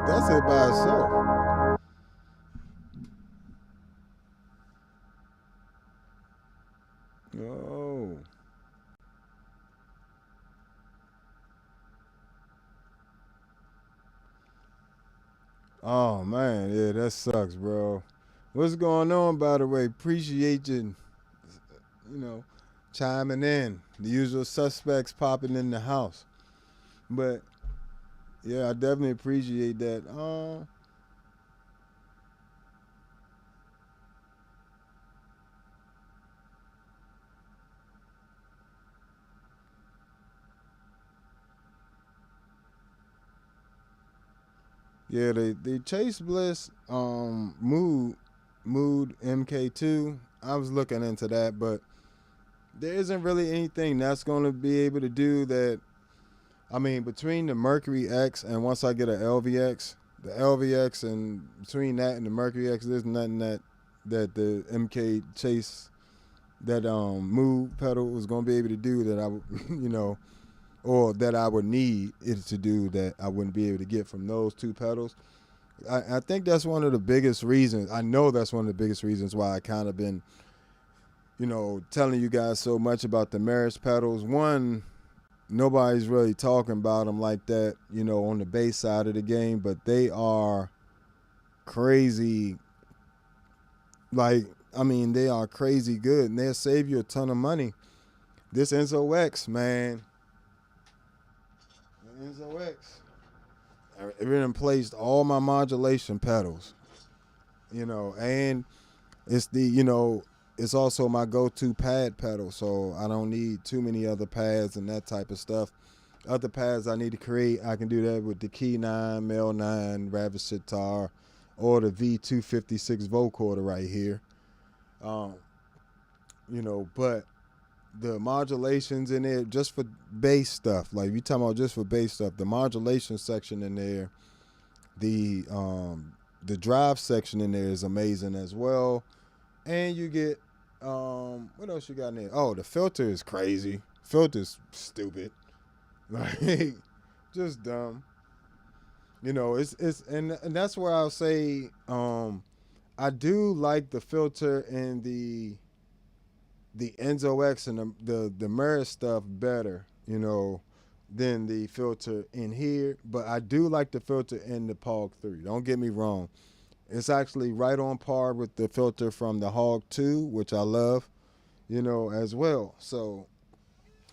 That's it by itself. Oh. Oh man, yeah, that sucks, bro. What's going on, by the way? Appreciate you, you know, chiming in. The usual suspects popping in the house. But yeah, I definitely appreciate that. Yeah, the Chase Bliss mood MK2. I was looking into that, but there isn't really anything that's going to be able to do that. I mean, between the Mercury X and once I get an LVX, the LVX and between that and the Mercury X, there's nothing that the MK Chase that mood pedal was going to be able to do that I would, or that I would need it to do that I wouldn't be able to get from those two pedals. I think that's one of the biggest reasons. I know that's one of the biggest reasons why I kind of been, telling you guys so much about the Meris pedals. One, nobody's really talking about them like that, on the bass side of the game, but they are crazy. Like, I mean, they are crazy good, and they'll save you a ton of money. This Enzo X, man, the Enzo X, it replaced all my modulation pedals, and it's it's also my go-to pad pedal, so I don't need too many other pads and that type of stuff. Other pads I need to create, I can do that with the Key 9, Mel 9, Ravis Sitar, or the V256 vocoder right here. But the modulations in there, just for bass stuff, like you talking about just for bass stuff, the modulation section in there, the drive section in there is amazing as well. And you get what else you got in there? Oh, the filter is crazy. Filter's stupid. Like just dumb. It's and that's where I'll say I do like the filter in the Enzo X and the Meris stuff better, than the filter in here. But I do like the filter in the POG 3. Don't get me wrong. It's actually right on par with the filter from the Hog 2, which I love, as well. So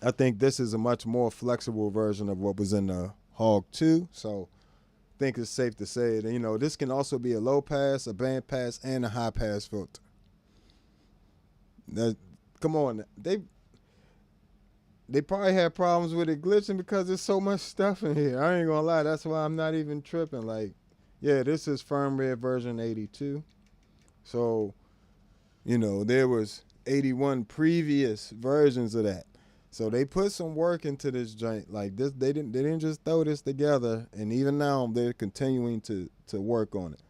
I think this is a much more flexible version of what was in the Hog 2. So I think it's safe to say that, this can also be a low pass, a band pass, and a high pass filter. That, come on. They probably had problems with it glitching because there's so much stuff in here. I ain't gonna lie. That's why I'm not even tripping. Like, yeah, this is firmware version 82. So, there was 81 previous versions of that. So they put some work into this joint. Like this, they didn't just throw this together. And even now, they're continuing to work on it.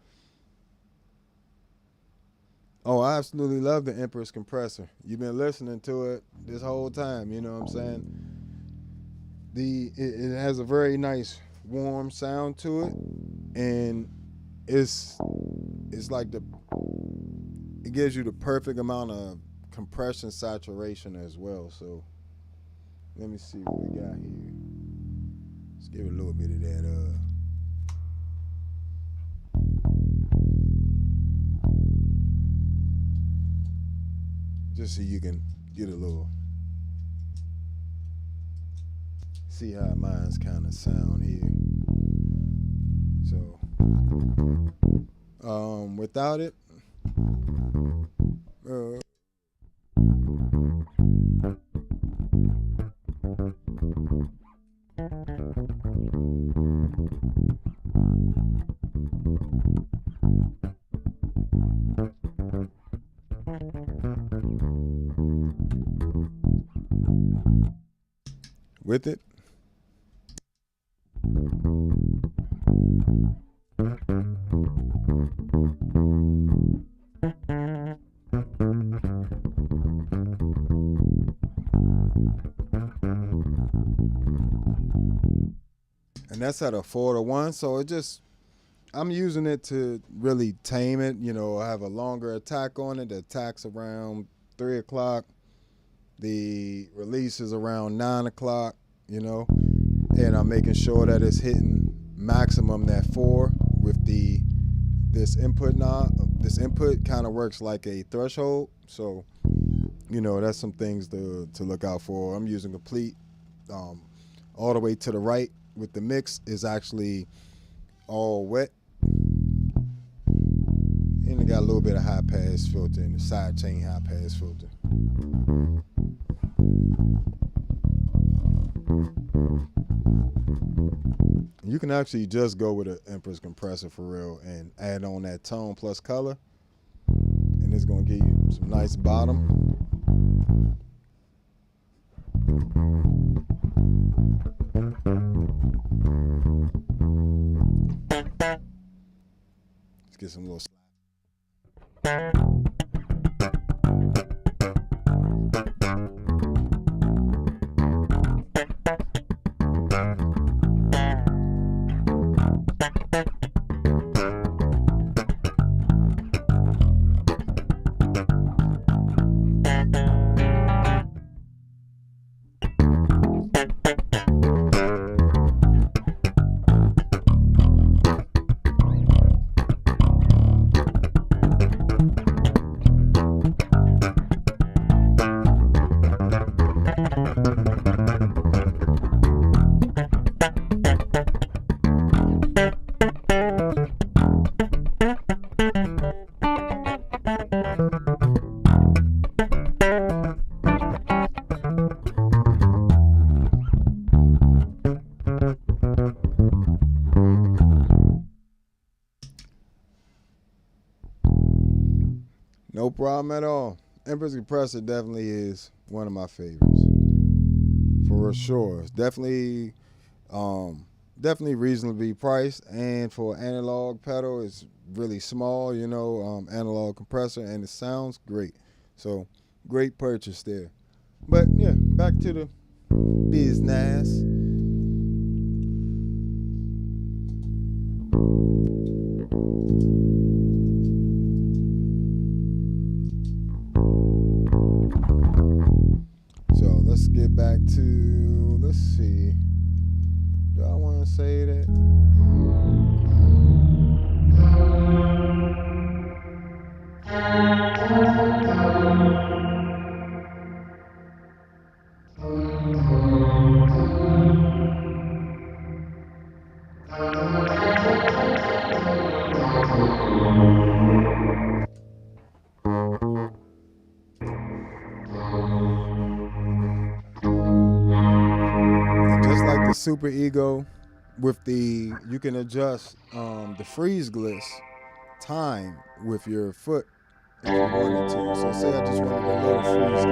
Oh, I absolutely love the Empress compressor. You've been listening to it this whole time. You know what I'm saying? It has a very nice warm sound to it, and it's like it gives you the perfect amount of compression saturation as well. So let me see what we got here. Let's give it a little bit of that just so you can get a little see how mine's kind of sound here. So without it with it. And that's at a 4-to-1, so I'm using it to really tame it. I have a longer attack on it. The attack's around 3 o'clock. The release is around 9 o'clock, and I'm making sure that it's hitting maximum that 4 with the this input knob, this input kind of works like a threshold. So, you know, that's some things to look out for. I'm using complete all the way to the right with the mix is actually all wet. And it got a little bit of high pass filter and the side chain high pass filter. You can actually just go with an Empress compressor for real and add on that tone plus color, and it's gonna give you some nice bottom. Let's get some little slap. No problem at all. Empress compressor definitely is one of my favorites, for sure. It's definitely reasonably priced, and for analog pedal, it's really small. You know, analog compressor, and it sounds great. So great purchase there. But yeah, back to the business. Let's get back to, let's see, do I want to say that? Super Ego with the, you can adjust the freeze gliss time with your foot if you wanted to. So say I just wanted a little freeze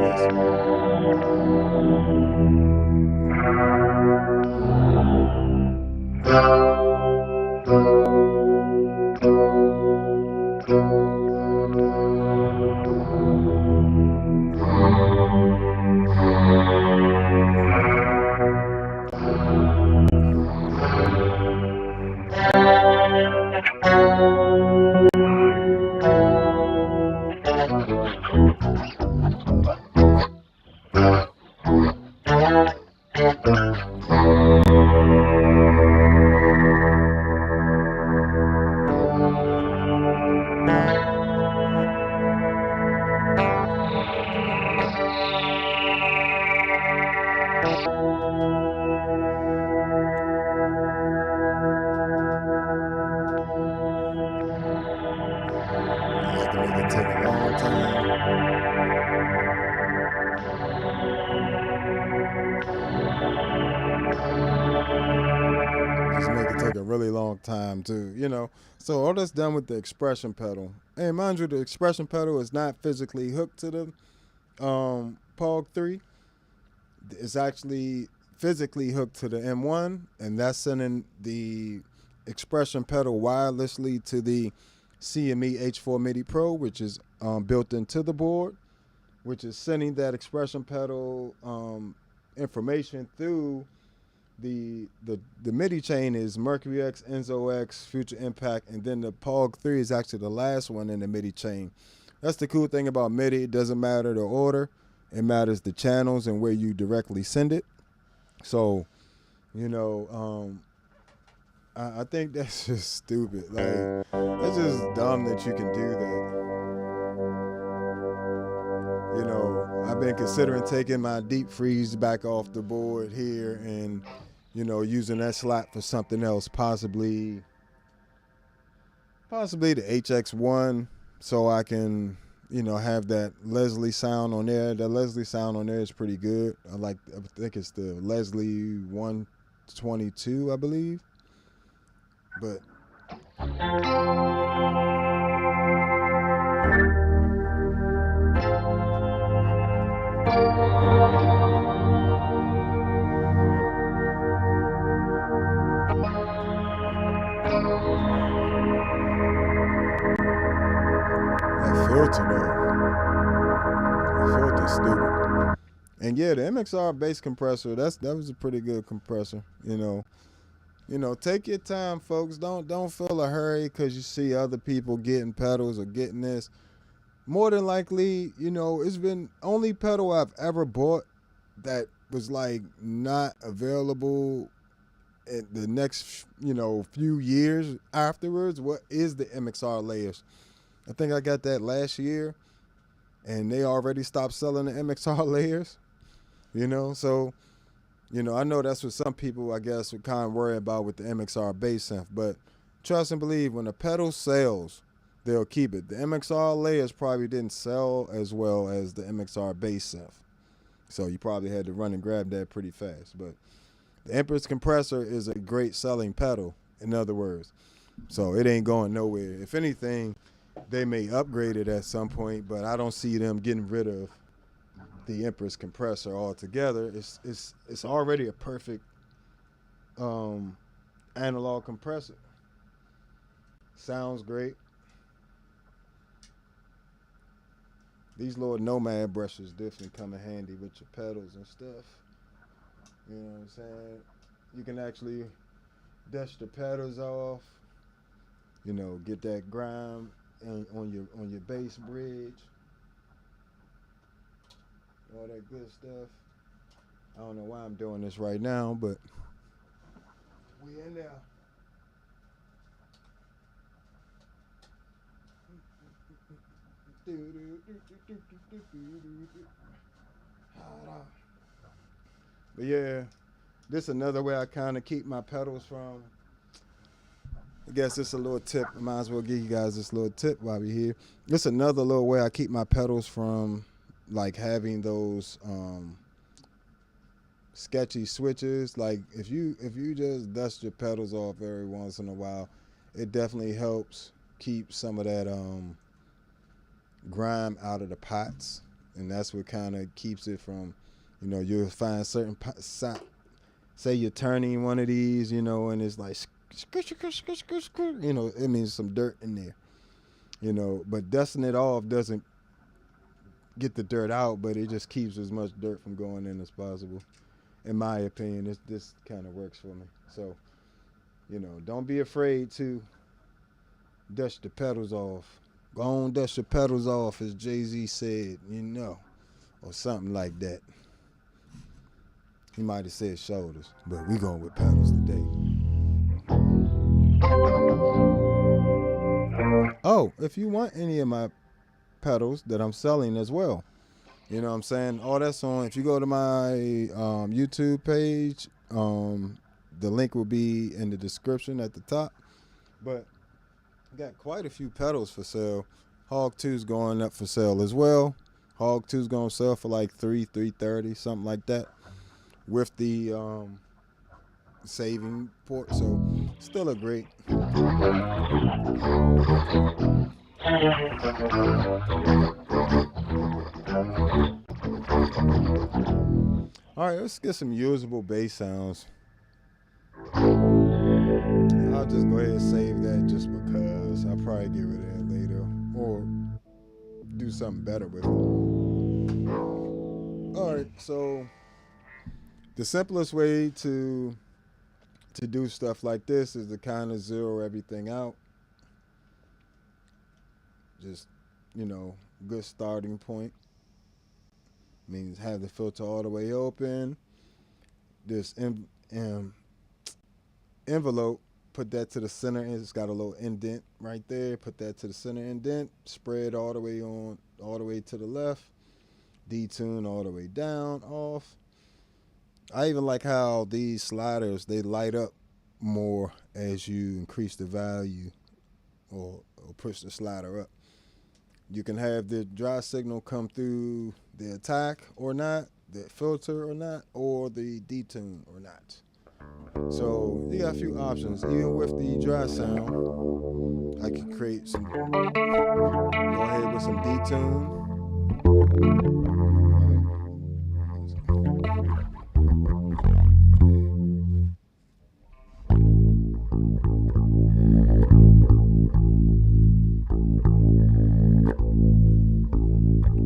time too, you know. So all that's done with the expression pedal. And mind you, the expression pedal is not physically hooked to the POG 3. It's actually physically hooked to the M1, and that's sending the expression pedal wirelessly to the CME H4 MIDI Pro, which is built into the board, which is sending that expression pedal information through the MIDI chain is Mercury X, Enzo X, Future Impact, and then the POG 3 is actually the last one in the MIDI chain. That's the cool thing about MIDI. It doesn't matter the order. It matters the channels and where you directly send it. So, you know, I think that's just stupid. Like, that's just dumb that you can do that. You know, I've been considering taking my deep freeze back off the board here and, you know, using that slot for something else, possibly the HX1, so I can, you know, have that Leslie sound on there. That Leslie sound on there is pretty good. I think it's the Leslie 122, I believe. But that filter though, the filter's stupid. And yeah, the MXR bass compressor, that was a pretty good compressor. You know, take your time, folks. Don't feel a hurry because you see other people getting pedals or getting this. More than likely, you know, it's been only pedal I've ever bought that was like not available in the next, you know, few years afterwards. What is the MXR layers? I think I got that last year, and they already stopped selling the MXR layers. You know, so, you know, I know that's what some people, I guess, would kind of worry about with the MXR bass synth, but trust and believe, when the pedal sells, they'll keep it. The MXR layers probably didn't sell as well as the MXR bass synth, so you probably had to run and grab that pretty fast. But the Empress compressor is a great selling pedal, in other words, so it ain't going nowhere. If anything, they may upgrade it at some point, but I don't see them getting rid of the Empress compressor altogether. It's already a perfect analog compressor. Sounds great. These little Nomad brushes definitely come in handy with your pedals and stuff. You know what I'm saying? You can actually dust the pedals off. You know, get that grime on your bass bridge. All that good stuff. I don't know why I'm doing this right now, but we in there. But yeah, this is another way I kind of keep my pedals from. I guess it's a little tip. I might as well give you guys this little tip while we're here. This is another little way I keep my pedals from like having those sketchy switches. Like if you just dust your pedals off every once in a while, it definitely helps keep some of that grime out of the pots, and that's what kind of keeps it from, you know, you'll find certain say you're turning one of these, you know, and it's like you know, it means some dirt in there, you know, but dusting it off doesn't get the dirt out, but it just keeps as much dirt from going in as possible. In my opinion, this kind of works for me. So, you know, don't be afraid to dust the pedals off. Go on, dust your pedals off, as Jay-Z said, you know, or something like that. He might have said shoulders, but we going with pedals today. Oh, if you want any of my pedals that I'm selling as well, you know what I'm saying? All that's on, if you go to my YouTube page, the link will be in the description at the top. But got quite a few pedals for sale. Hog 2's going up for sale as well. Hog 2's going to sell for like $330, something like that, with the saving port. So still a great. All right, let's get some usable bass sounds. I'll just go ahead and save that just because. I'll probably get rid of that later or do something better with it. All right, so the simplest way to do stuff like this is to kind of zero everything out. Just, you know, good starting point. Means have the filter all the way open. This envelope put that to the center. It's got a little indent right there. Put that to the center indent. Spread all the way to the left. Detune all the way down, off. I even like how these sliders, they light up more as you increase the value or push the slider up. You can have the dry signal come through the attack or not, the filter or not, or the detune or not. So you got a few options. Even with the dry sound, I can create some, go ahead with some detune.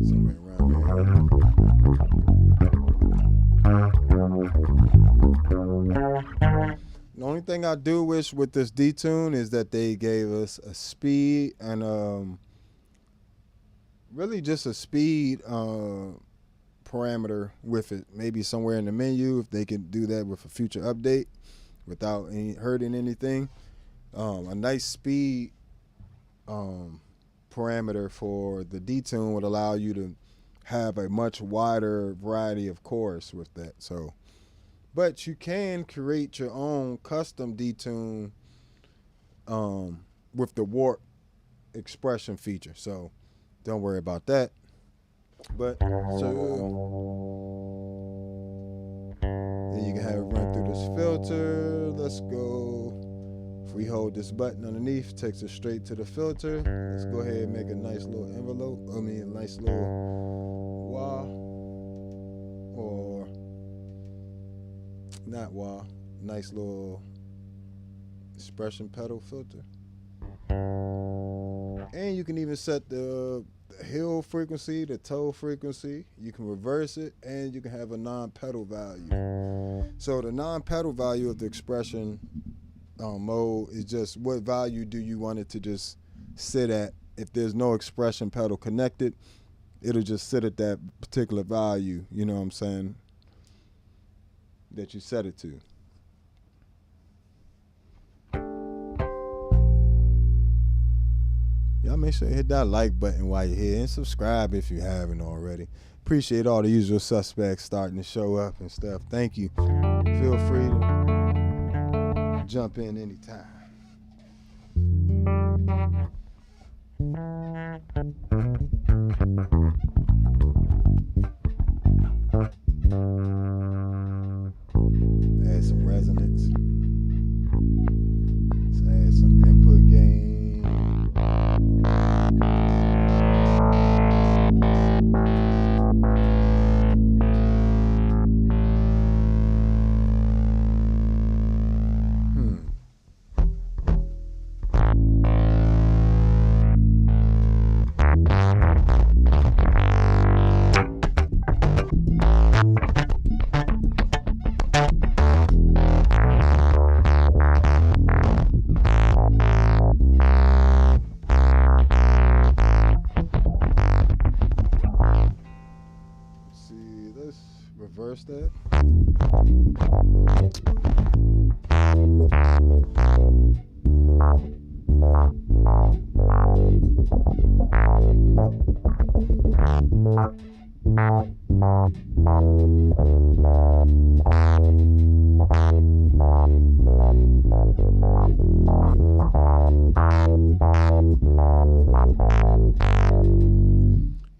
Somewhere around there. The only thing I do wish with this detune is that they gave us a speed and really just a speed parameter with it. Maybe somewhere in the menu if they could do that with a future update without hurting anything. A nice speed parameter for the detune would allow you to have a much wider variety of chorus with that. So, but you can create your own custom detune with the warp expression feature. So don't worry about that. But so then you can have it run through this filter. Let's go. If we hold this button underneath, takes us straight to the filter. Let's go ahead and make a nice little envelope. A nice little wah, or not wah. Nice little expression pedal filter. And you can even set the hill frequency, the toe frequency. You can reverse it, and you can have a non-pedal value. So the non-pedal value of the expression mode is just what value do you want it to just sit at. If there's no expression pedal connected, it'll just sit at that particular value, you know what I'm saying, that you set it to. Y'all make sure you hit that like button while you're here and subscribe if you haven't already. Appreciate all the usual suspects starting to show up and stuff. Thank you. Feel free to jump in anytime. Add some resonance. Let's add some input gain. Reverse that.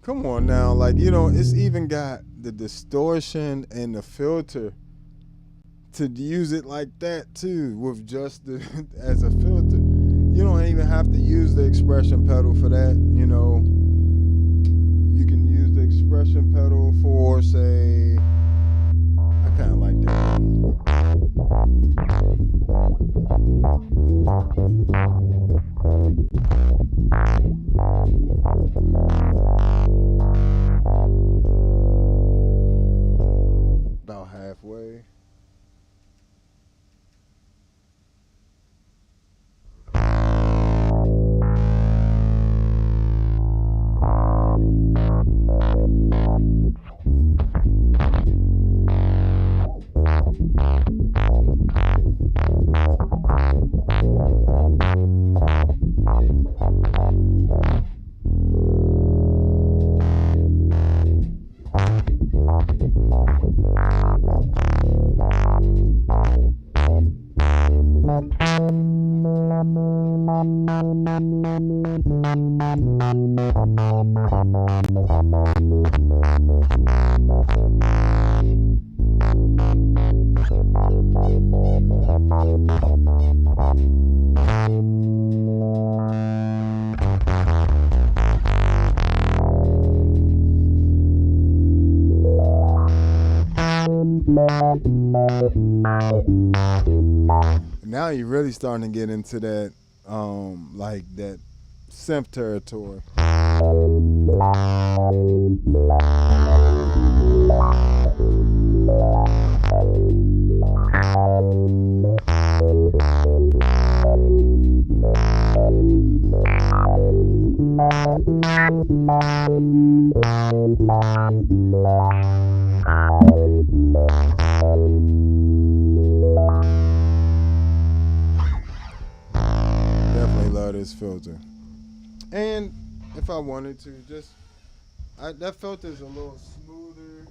Come on now, like, you know, it's even got the distortion and the filter to use it like that too, with just the as a filter. You don't even have to use the expression pedal for that, you know. You can use the expression pedal for, say, I kind of like that. About halfway. Now you're really starting to get into that, like that synth territory. Definitely love this filter. And if I wanted to, just that filter is a little smoother.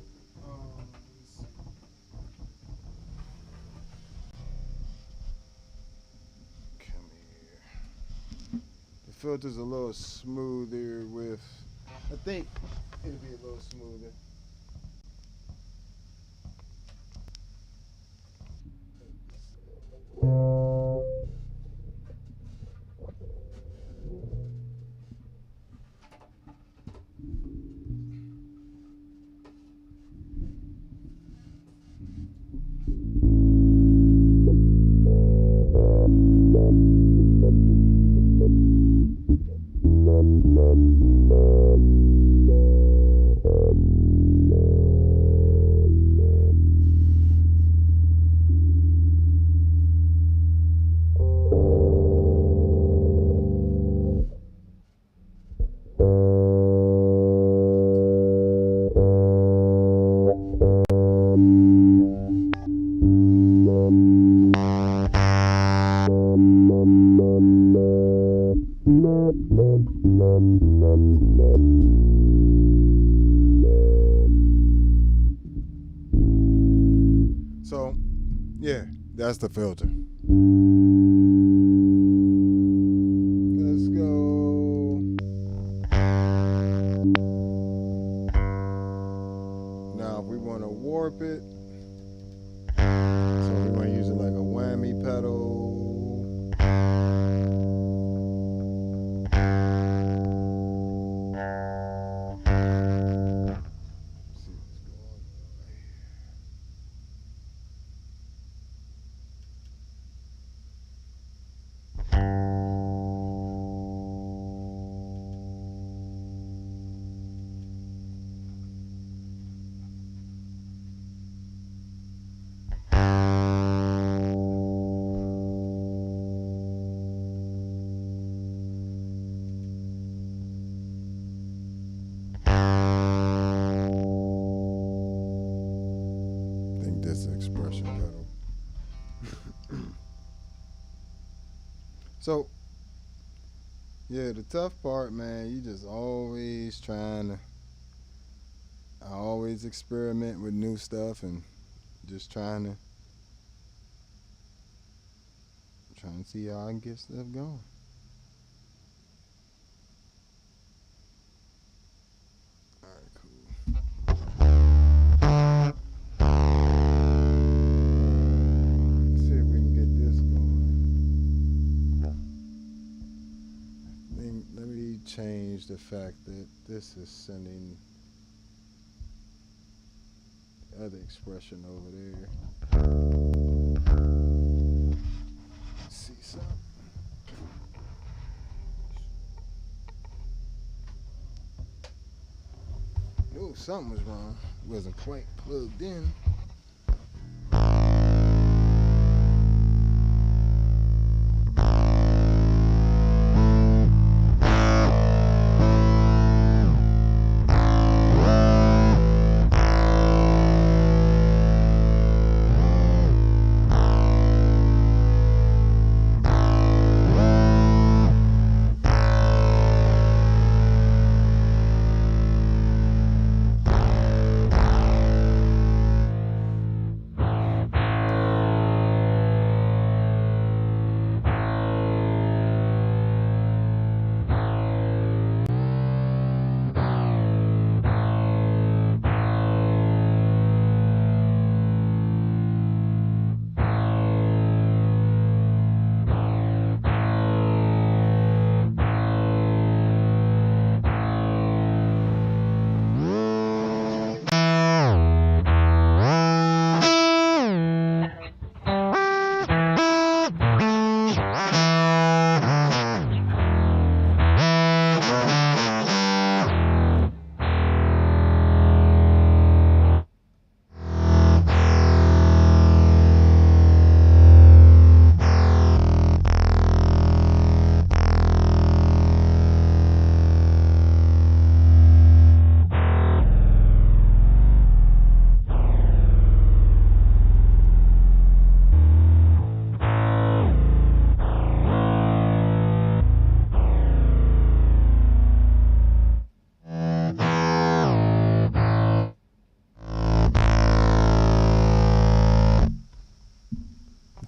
Come here. The filter's a little smoother with. I think it'll be a little smoother. So, yeah, that's the filter. Let's go. Now, if we want to warp it, so we want to use it like a whammy pedal. Expression pedal. So, yeah, the tough part, man, you just always I always experiment with new stuff and just trying to see how I can get stuff going. Change the fact that this is sending the other expression over there. Let's see something. Oh, something was wrong. Wasn't quite plugged in.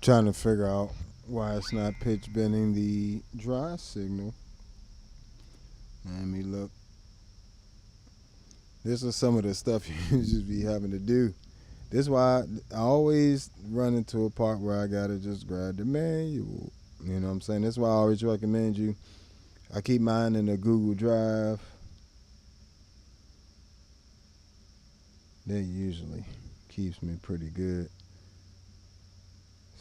Trying to figure out why it's not pitch bending the dry signal. Let me look. This is some of the stuff you just be having to do. This is why I always run into a part where I gotta just grab the manual. You know what I'm saying? That's why I always recommend you. I keep mine in a Google Drive. That usually keeps me pretty good.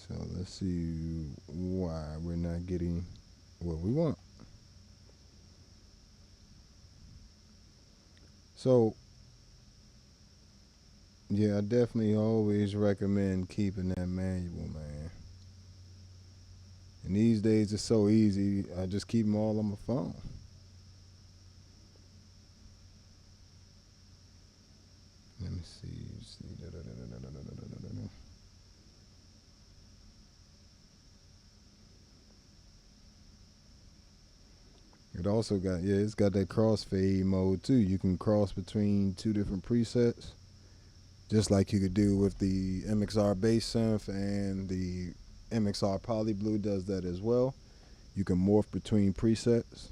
So let's see why we're not getting what we want. So, yeah, I definitely always recommend keeping that manual, man. And these days it's so easy. I just keep them all on my phone. Let me see. It also got, yeah, it's got that crossfade mode too. You can cross between two different presets, just like you could do with the MXR bass synth, and the MXR Poly Blue does that as well. You can morph between presets.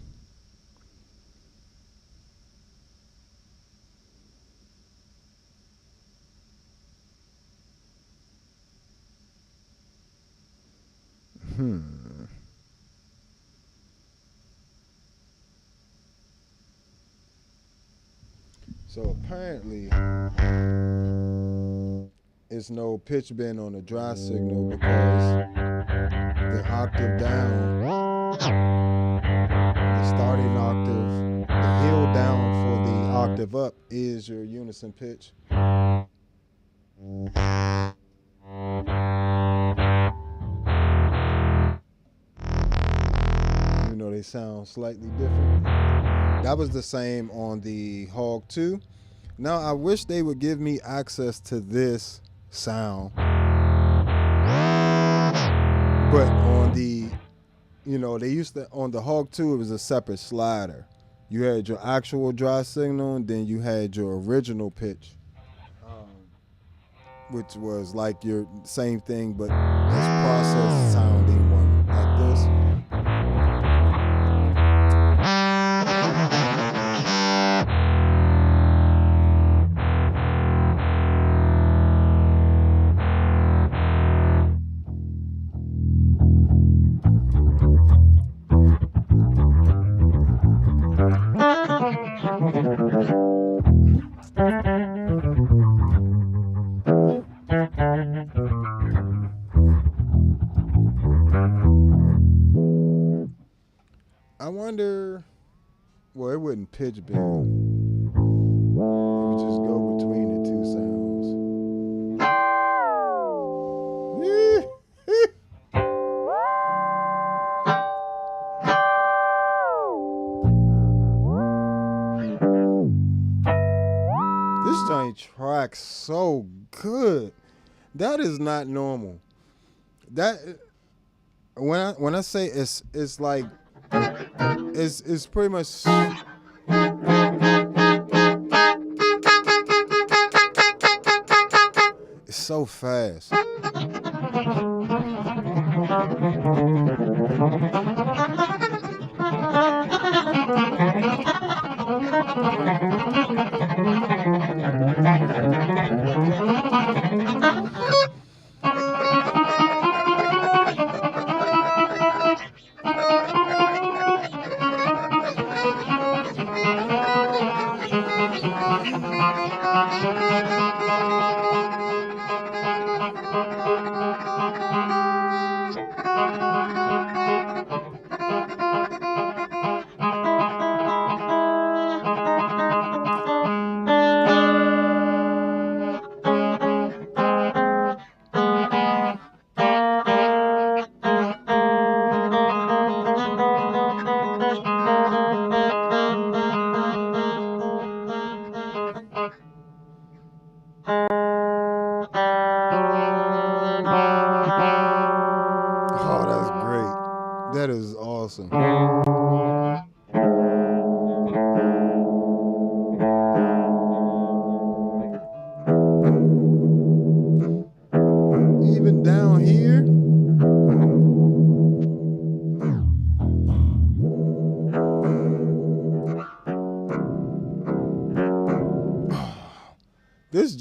So apparently, it's no pitch bend on the dry signal because the octave down, the starting octave, the hill down for the octave up is your unison pitch. You know, they sound slightly different. That was the same on the Hog 2. Now, I wish they would give me access to this sound. But on the, you know, they used to, on the Hog 2, it was a separate slider. You had your actual dry signal, and then you had your original pitch, which was like your same thing, but this process sounding one like this. I wonder, well, it wouldn't pitch bend. It would just go between the two sounds. This joint tracks so good. That is not normal. That, when I say it's like, it's pretty much, it's so fast.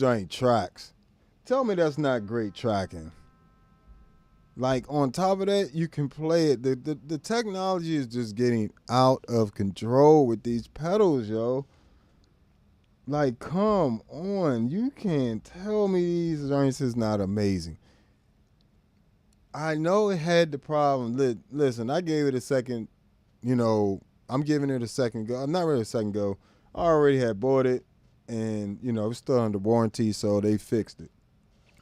joint tracks. Tell me that's not great tracking. Like, on top of that, you can play it. The technology is just getting out of control with these pedals, yo. Like, come on. You can't tell me these joints is not amazing. I know it had the problem. Listen, I gave it a second, I'm giving it a second go. Not really a second go. I already had bought it, and, it's still under warranty, so they fixed it.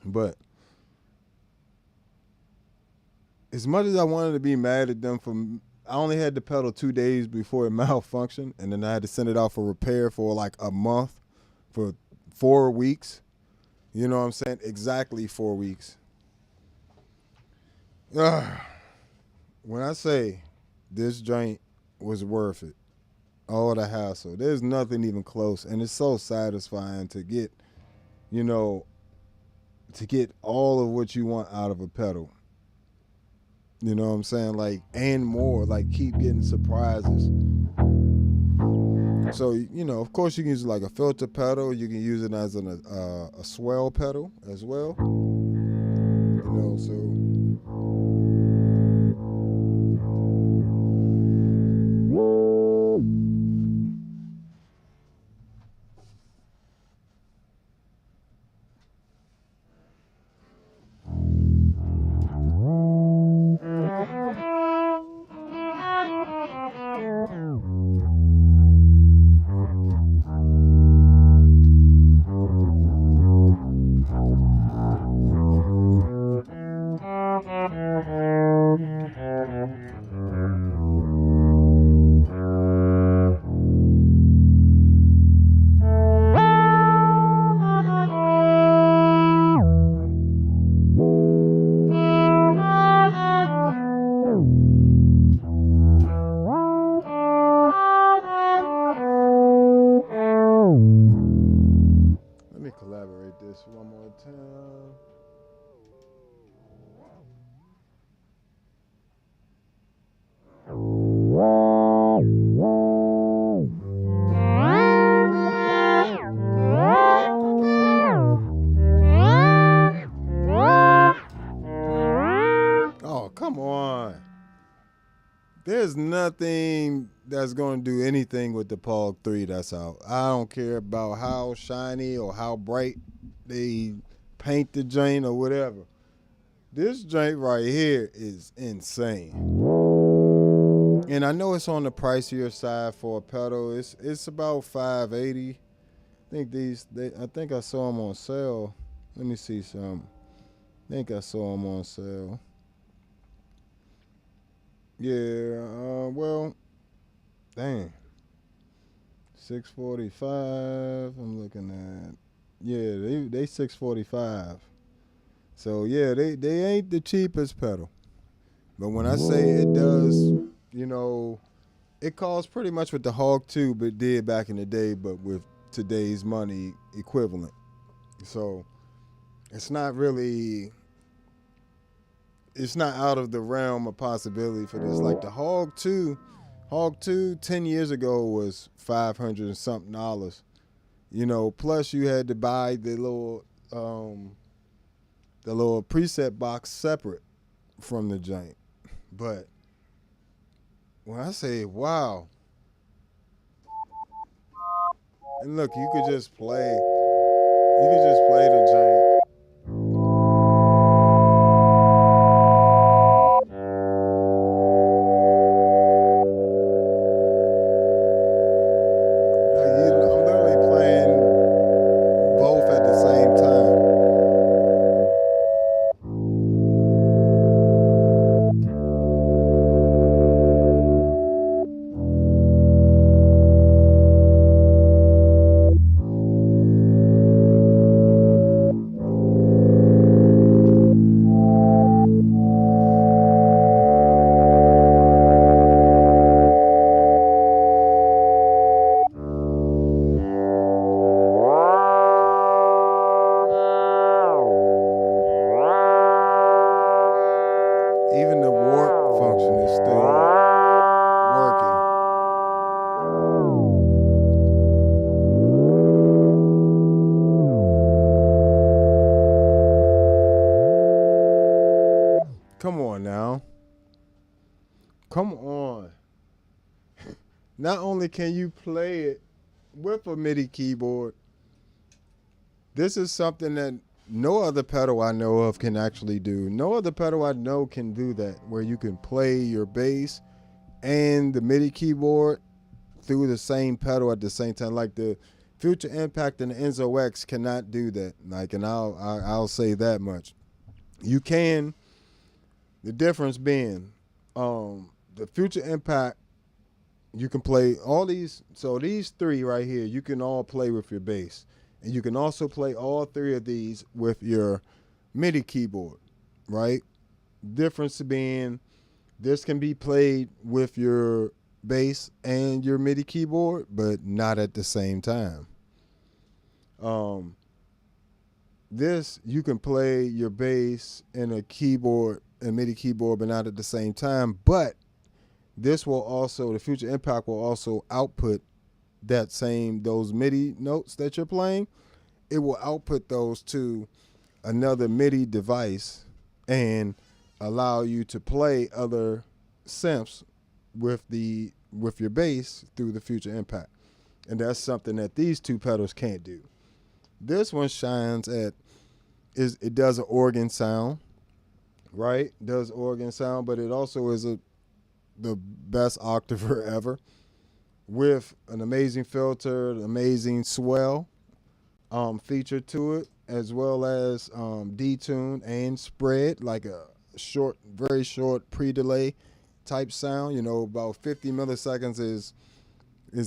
But as much as I wanted to be mad at them I only had the pedal 2 days before it malfunctioned, and then I had to send it out for repair for like a month, for 4 weeks. You know what I'm saying? Exactly 4 weeks. When I say this joint was worth it, all the hassle, there's nothing even close, and it's so satisfying to get, to get all of what you want out of a pedal. You know what I'm saying? Like, and more. Like, keep getting surprises. So, of course you can use like a filter pedal. You can use it as a swell pedal as well. So. This one more time. Oh, come on. There's nothing that's going to do anything with the POG 3 that's out. I don't care about how shiny or how bright they paint the joint or whatever. This joint right here is insane. And I know it's on the pricier side for a pedal. It's about $580. I think I saw them on sale. Let me see some. I think I saw them on sale. Yeah, well, dang. $645. I'm looking at. Yeah, they $645. So yeah, they ain't the cheapest pedal. But when I say it does, it costs pretty much what the Hog 2 but did back in the day, but with today's money equivalent. So it's not out of the realm of possibility for this. Like the Hog 2 10 years ago was $500 and something. Plus you had to buy the little preset box separate from the joint. But when I say wow, and look, you could just play the joint. not only can you play it with a MIDI keyboard, this is something that no other pedal I know of can actually do. No other pedal I know can do that, where you can play your bass and the MIDI keyboard through the same pedal at the same time. Like the Future Impact and the Enzo X cannot do that. Like, and I'll say that much. You can. The difference being, the Future Impact, you can play all these. So these three right here, you can all play with your bass. And you can also play all three of these with your MIDI keyboard, right? Difference being, this can be played with your bass and your MIDI keyboard, but not at the same time. This, you can play your bass and a keyboard, a MIDI keyboard, but not at the same time. But this will also, the Future Impact will also output that same, those MIDI notes that you're playing. It will output those to another MIDI device and allow you to play other synths with your bass through the Future Impact. And that's something that these two pedals can't do. This one shines at, it does an organ sound, right? Does organ sound, but it also is the best octaver ever, with an amazing filter, an amazing swell feature to it, as well as detune and spread, like a short, very short pre-delay type sound. You know, about 50 milliseconds is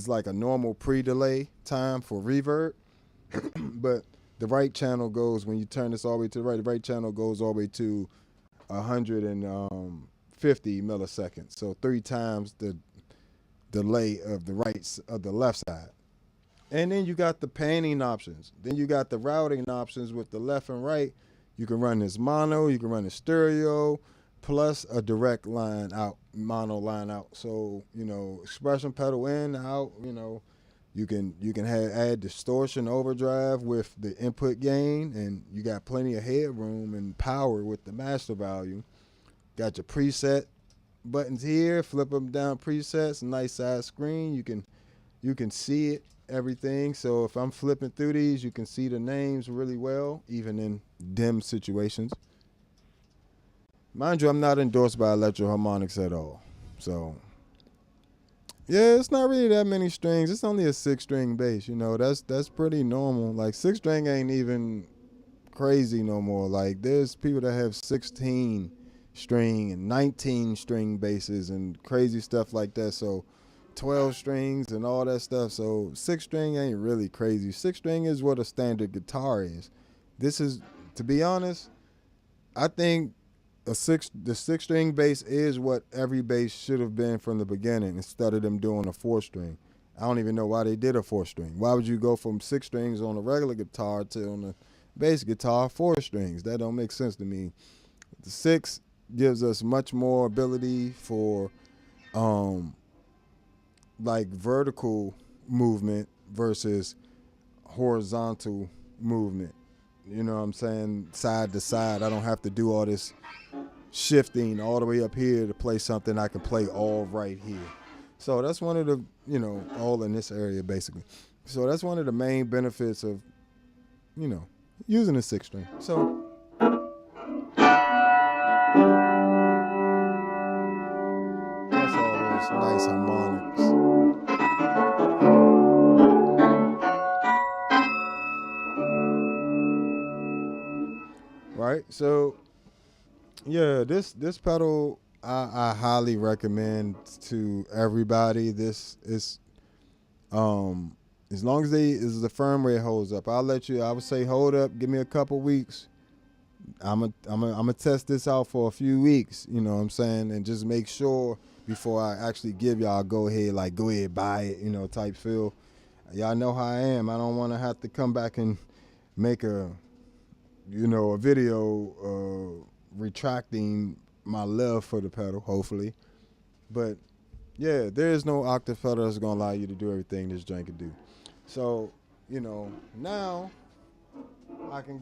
like a normal pre-delay time for reverb. But the right channel goes, when you turn this all the way to the right channel goes all the way to 150 milliseconds. So 3 times the delay of the left side. And then you got the panning options. Then you got the routing options with the left and right. You can run this mono, you can run this stereo, plus a direct line out, mono line out. So, you know, expression pedal in, out, you know, you can add distortion, overdrive with the input gain, and you got plenty of headroom and power with the master volume. Got your preset buttons here, flip them down, presets, nice size screen. You can see it, everything. So if I'm flipping through these, you can see the names really well, even in dim situations. Mind you, I'm not endorsed by Electro Harmonics at all. So yeah, it's not really that many strings. It's only a 6-string bass. You know, that's pretty normal. Like 6-string ain't even crazy no more. Like there's people that have 16 string and 19 string basses and crazy stuff like that. So 12 strings and all that stuff. So 6-string ain't really crazy. 6-string is what a standard guitar is. This is, to be honest, I think the 6-string bass is what every bass should have been from the beginning, instead of them doing a 4-string. I don't even know why they did a 4-string. Why would you go from 6 strings on a regular guitar to on a bass guitar 4 strings? That don't make sense to me. The 6 gives us much more ability for like vertical movement versus horizontal movement. You know what I'm saying? Side to side. I don't have to do all this shifting all the way up here to play something I can play all right here. So that's one of the, you know, all in this area basically. So that's one of the main benefits of, you know, using a 6-string. So that's all those nice harmonics. Right? So yeah, this pedal I highly recommend to everybody. This is as long as the firmware holds up. I would say hold up, give me a couple weeks. I'm a test this out for a few weeks, you know what I'm saying, and just make sure before I actually give y'all go ahead buy it, you know, type feel. Y'all know how I am. I don't want to have to come back and make a video retracting my love for the pedal, hopefully. But yeah, there is no octave pedal that's gonna allow you to do everything this joint can do. So, you know, now I can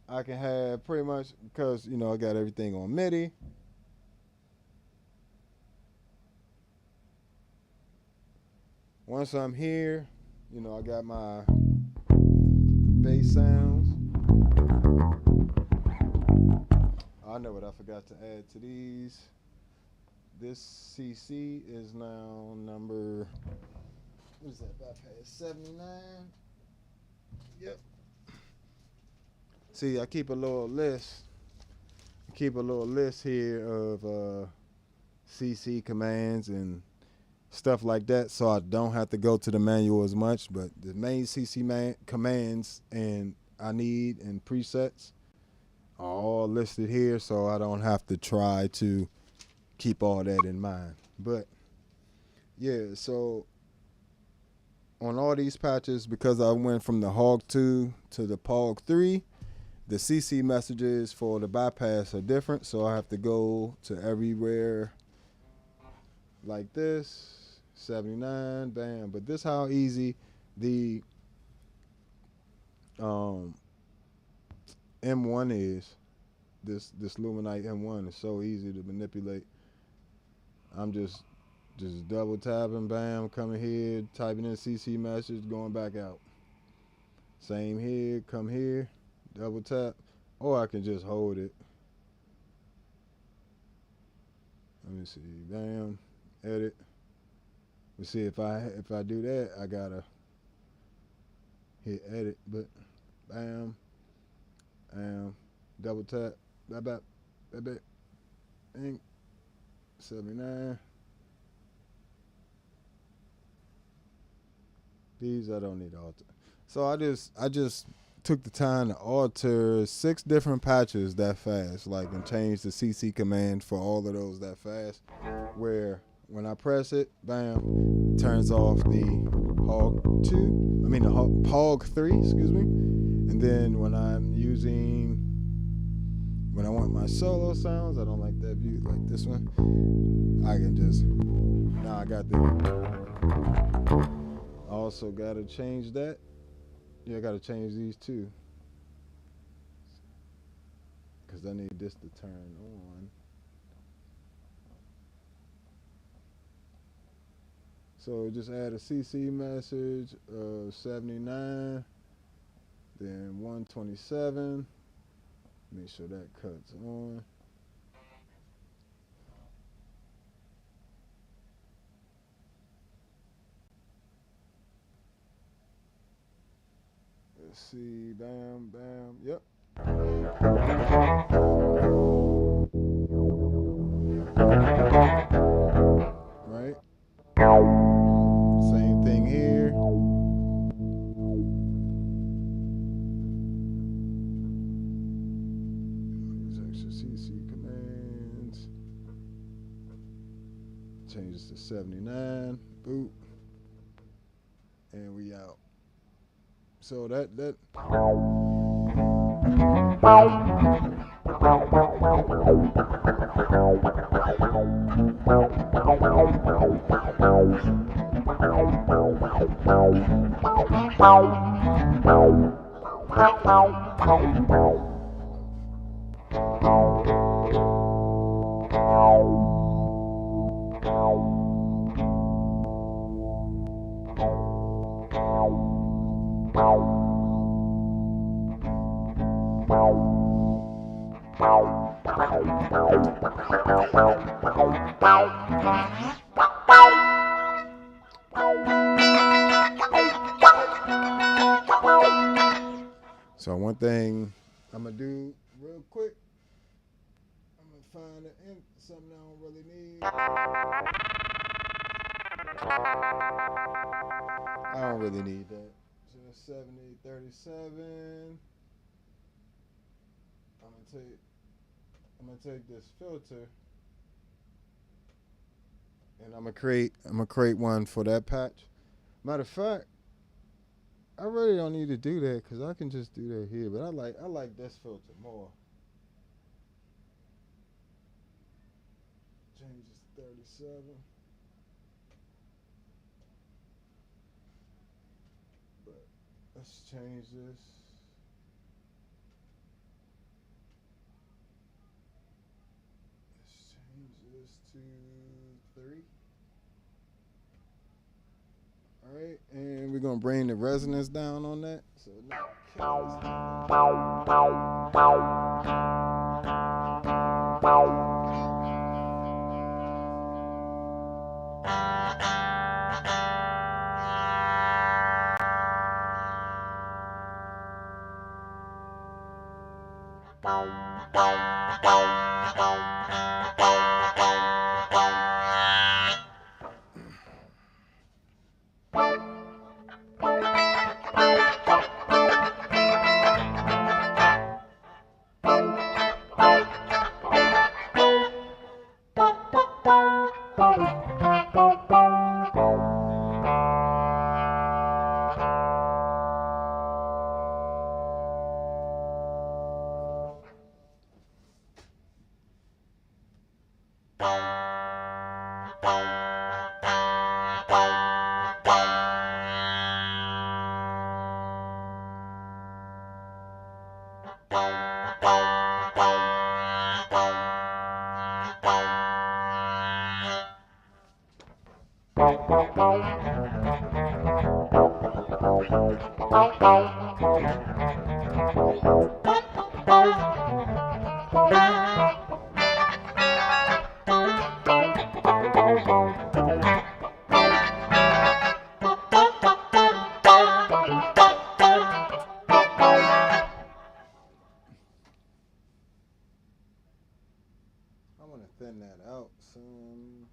have pretty much, because, you know, I got everything on MIDI. once I'm here, you know, I got my bass sounds. I know what I forgot to add to these. This CC is now number, what is that, bypass 79? Yep. See, I keep a little list. Here of CC commands and stuff like that, so I don't have to go to the manual as much. But the main CC commands and I need and presets are all listed here, so I don't have to try to keep all that in mind. But yeah, so on all these patches, because I went from the Hog 2 to the POG 3, the CC messages for the bypass are different, so I have to go to everywhere like this, 79, bam. But this how easy the M1 is. This Luminite M1 is so easy to manipulate. I'm just double tapping, bam, coming here, typing in CC message, going back out. Same here, come here, double tap, or I can just hold it. Let me see, bam, edit. We see if I do that, I gotta hit edit, but bam, double tap, bap, 79. These I don't need to alter. So I just took the time to alter 6 different patches that fast, like, and change the CC command for all of those that fast, where when I press it, bam, turns off the POG 3, excuse me. And then when I want my solo sounds, I don't like that view, like this one, I can just, now I got the, also gotta change that. Yeah, I gotta change these too, because I need this to turn on. So just add a CC message of 79, then 127. Make sure that cuts on. Let's see, bam, yep. Right? Same thing here. These extra CC commands. Changes to 79. Boop. And we out. So that So one thing I'm gonna do real quick, I'm gonna find something I don't really need. I don't really need that. So 70, 37. I'm gonna take this filter and I'm gonna create one for that patch. Matter of fact, I really don't need to do that because I can just do that here. But I like this filter more. Changes to 37. But let's change this. Let's change this to 3. right, and we're gonna bring the resonance down on that. So I want to thin that out some.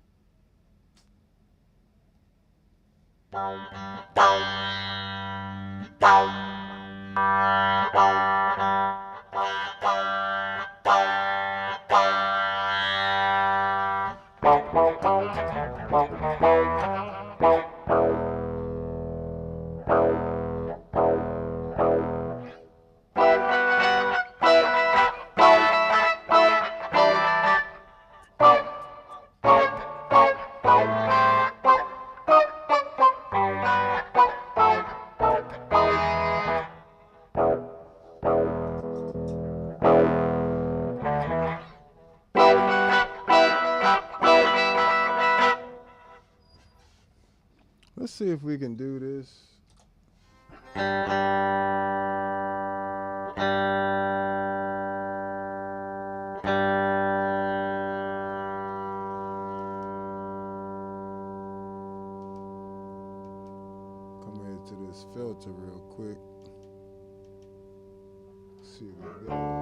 Let's see if we can do this. Come into this filter real quick. See what we got.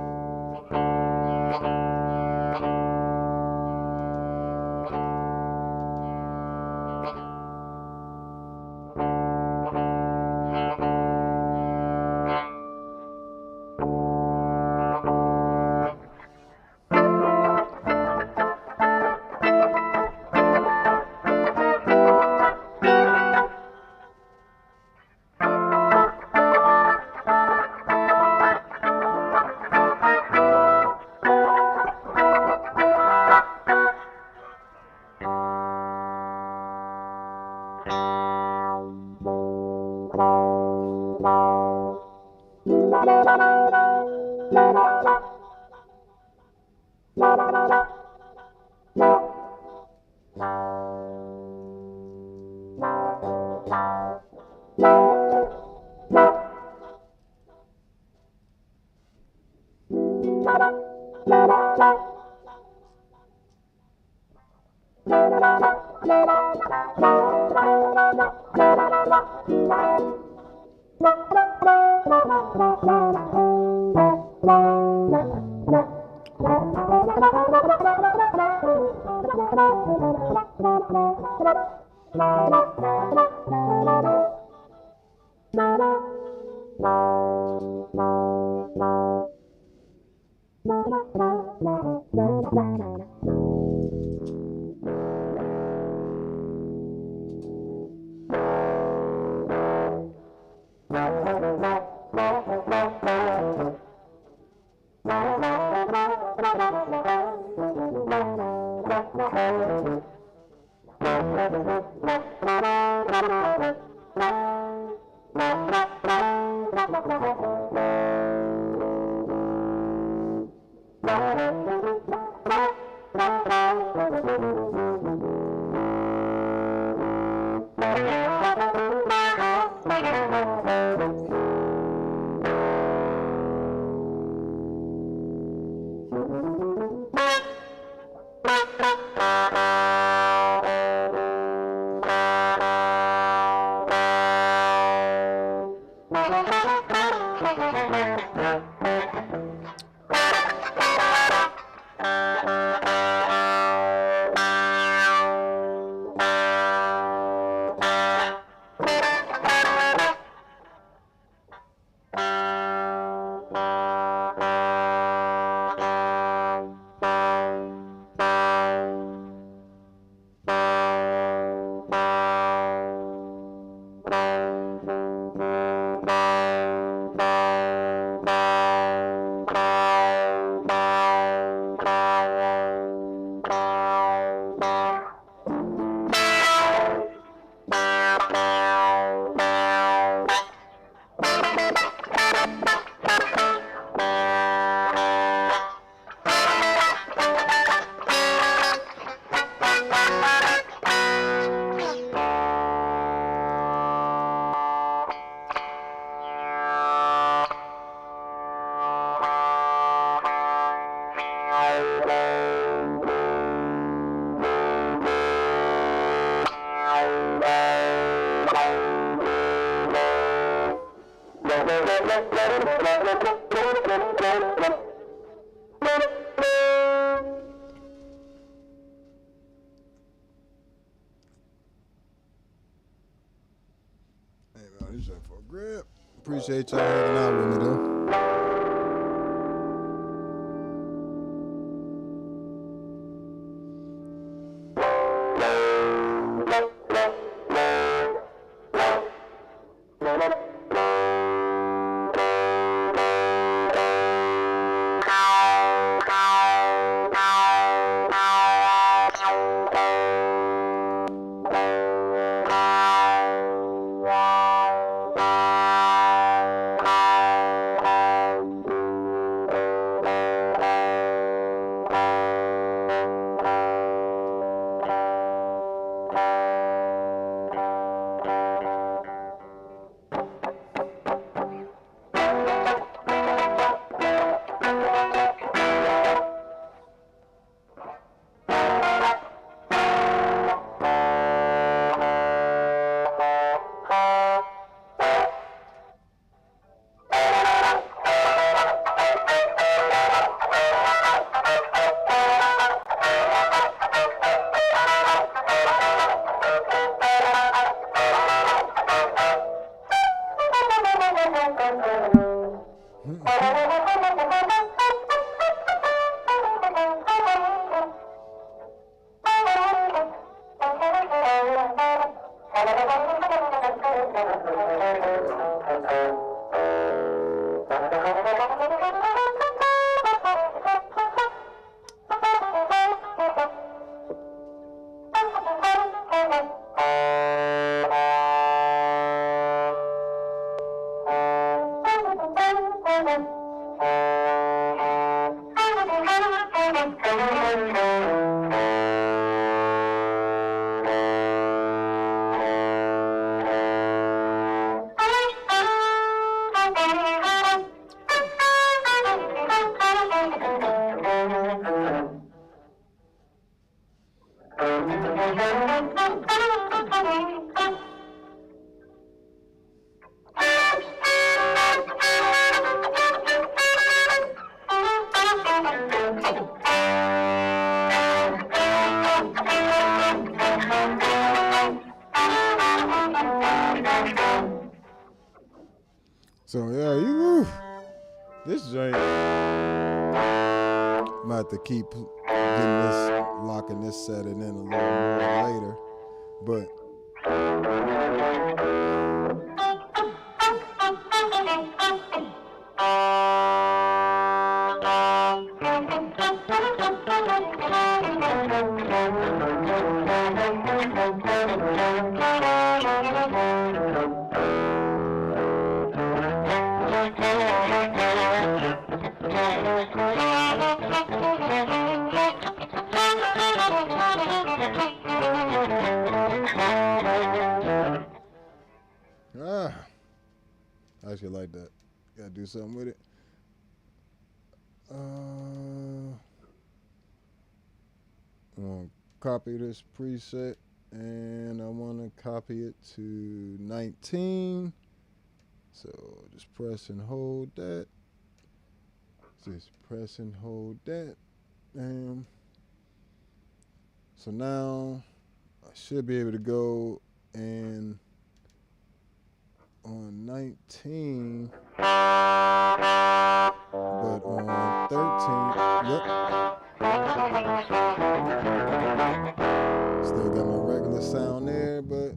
For a grip. Appreciate y'all hanging out with me though. So yeah, this joint, I'm about to keep getting this, locking this setting in a little more later, but I actually like that. Gotta do something with it. I'm gonna copy this preset and I wanna copy it to 19. So just press and hold that. Just press and hold that. And so now I should be able to go and on 19, but on 13, yep. Still got my regular sound there, but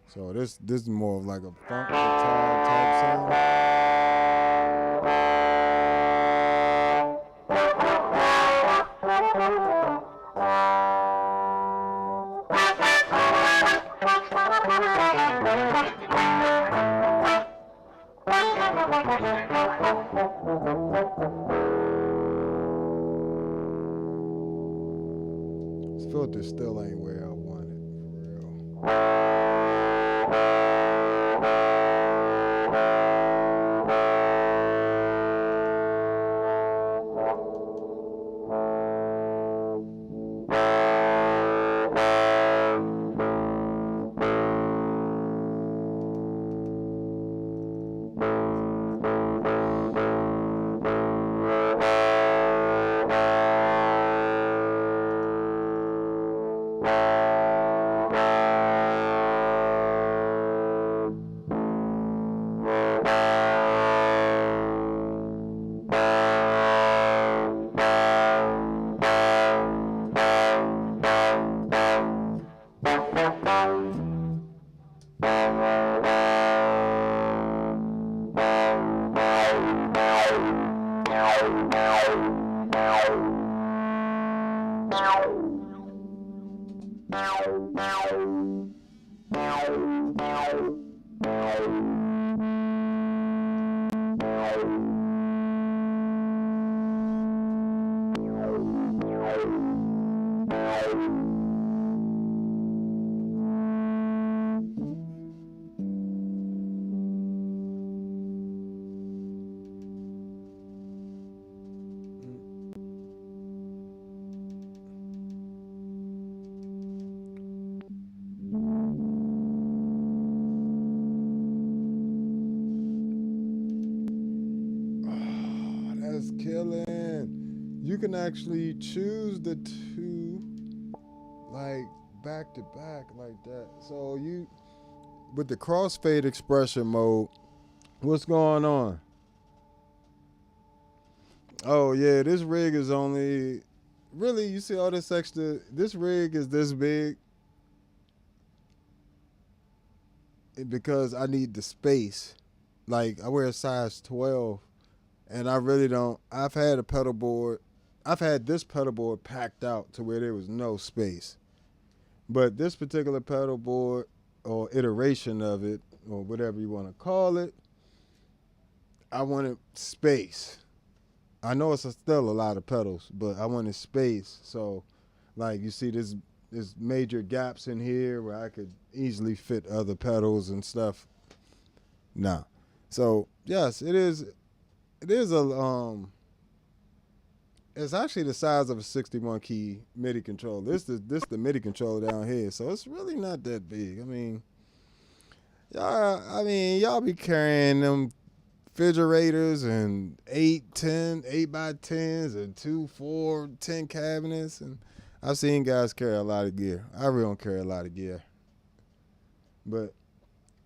so this is more of like a funk guitar type sound. This filter still ain't where I want it, for real. That's killing. You can actually choose the two like back to back like that. So you with the crossfade expression mode, what's going on? Oh yeah, this rig is only really, you see all this extra, this rig is this big because I need the space. Like I wear a size 12 and I really don't. I've had this pedal board packed out to where there was no space. But this particular pedal board or iteration of it or whatever you want to call it, I wanted space. I know it's still a lot of pedals, but I wanted space. So like you see there's major gaps in here where I could easily fit other pedals and stuff. Nah. So yes, it is it's actually the size of a 61 key MIDI controller. This the MIDI controller down here, so it's really not that big. I mean, y'all be carrying them refrigerators and 8 by 10s and 2, 4, 10 cabinets, and I've seen guys carry a lot of gear. I really don't carry a lot of gear,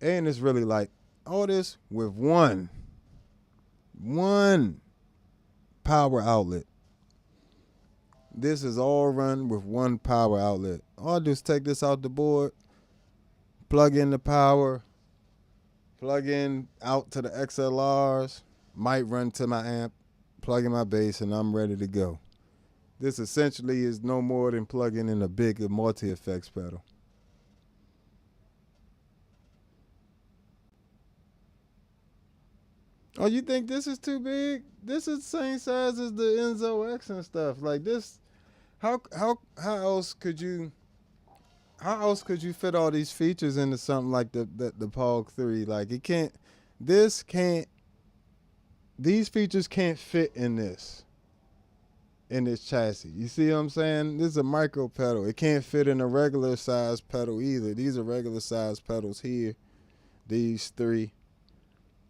and it's really like all this with one power outlet. This is all run with one power outlet. All I do is take this out the board, plug in the power, plug in out to the XLRs, might run to my amp, plug in my bass, and I'm ready to go. This essentially is no more than plugging in a big multi-effects pedal. Oh, you think this is too big? This is the same size as the Enzo X and stuff. Like this, how else could you fit all these features into something like the POG 3? Like these features can't fit in this chassis. You see what I'm saying? This is a micro pedal. It can't fit in a regular size pedal either. These are regular size pedals here. These three.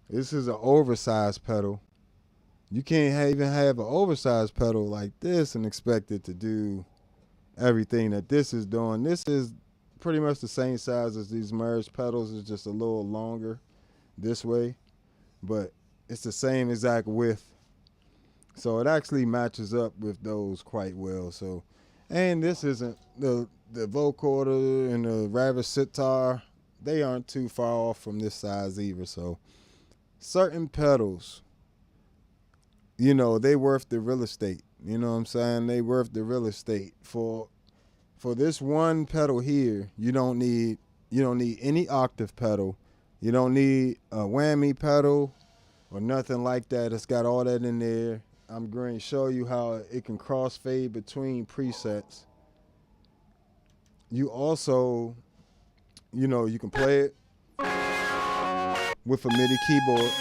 This is an oversized pedal. You can't even have an oversized pedal like this and expect it to do everything that this is doing. This is pretty much the same size as these Meris pedals. It's just a little longer this way, but it's the same exact width. So it actually matches up with those quite well. So, and this isn't the vocoder and the Ravis sitar. They aren't too far off from this size either. So certain pedals, you know, they worth the real estate. You know what I'm saying? They worth the real estate. For this one pedal here, you don't need any octave pedal. You don't need a whammy pedal or nothing like that. It's got all that in there. I'm going to show you how it can crossfade between presets. You also, you know, you can play it with a MIDI keyboard.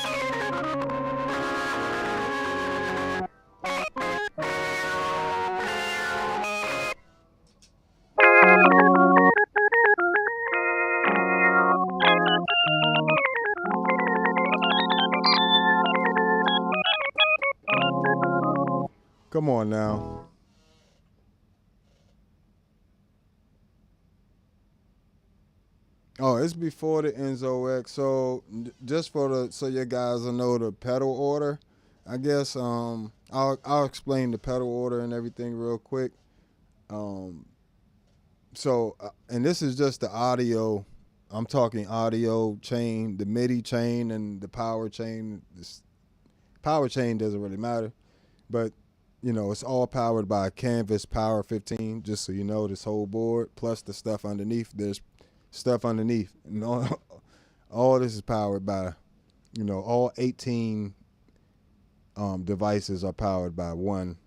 Come on now. Oh, it's before the Enzo X. So just so you guys will know the pedal order, I guess I'll explain the pedal order and everything real quick. And this is just the audio. I'm talking audio chain, the MIDI chain, and the power chain. This power chain doesn't really matter, but you know, it's all powered by Canvas Power 15, just so you know, this whole board, plus the stuff underneath. There's stuff underneath. And all this is powered by, you know, all 18 devices are powered by one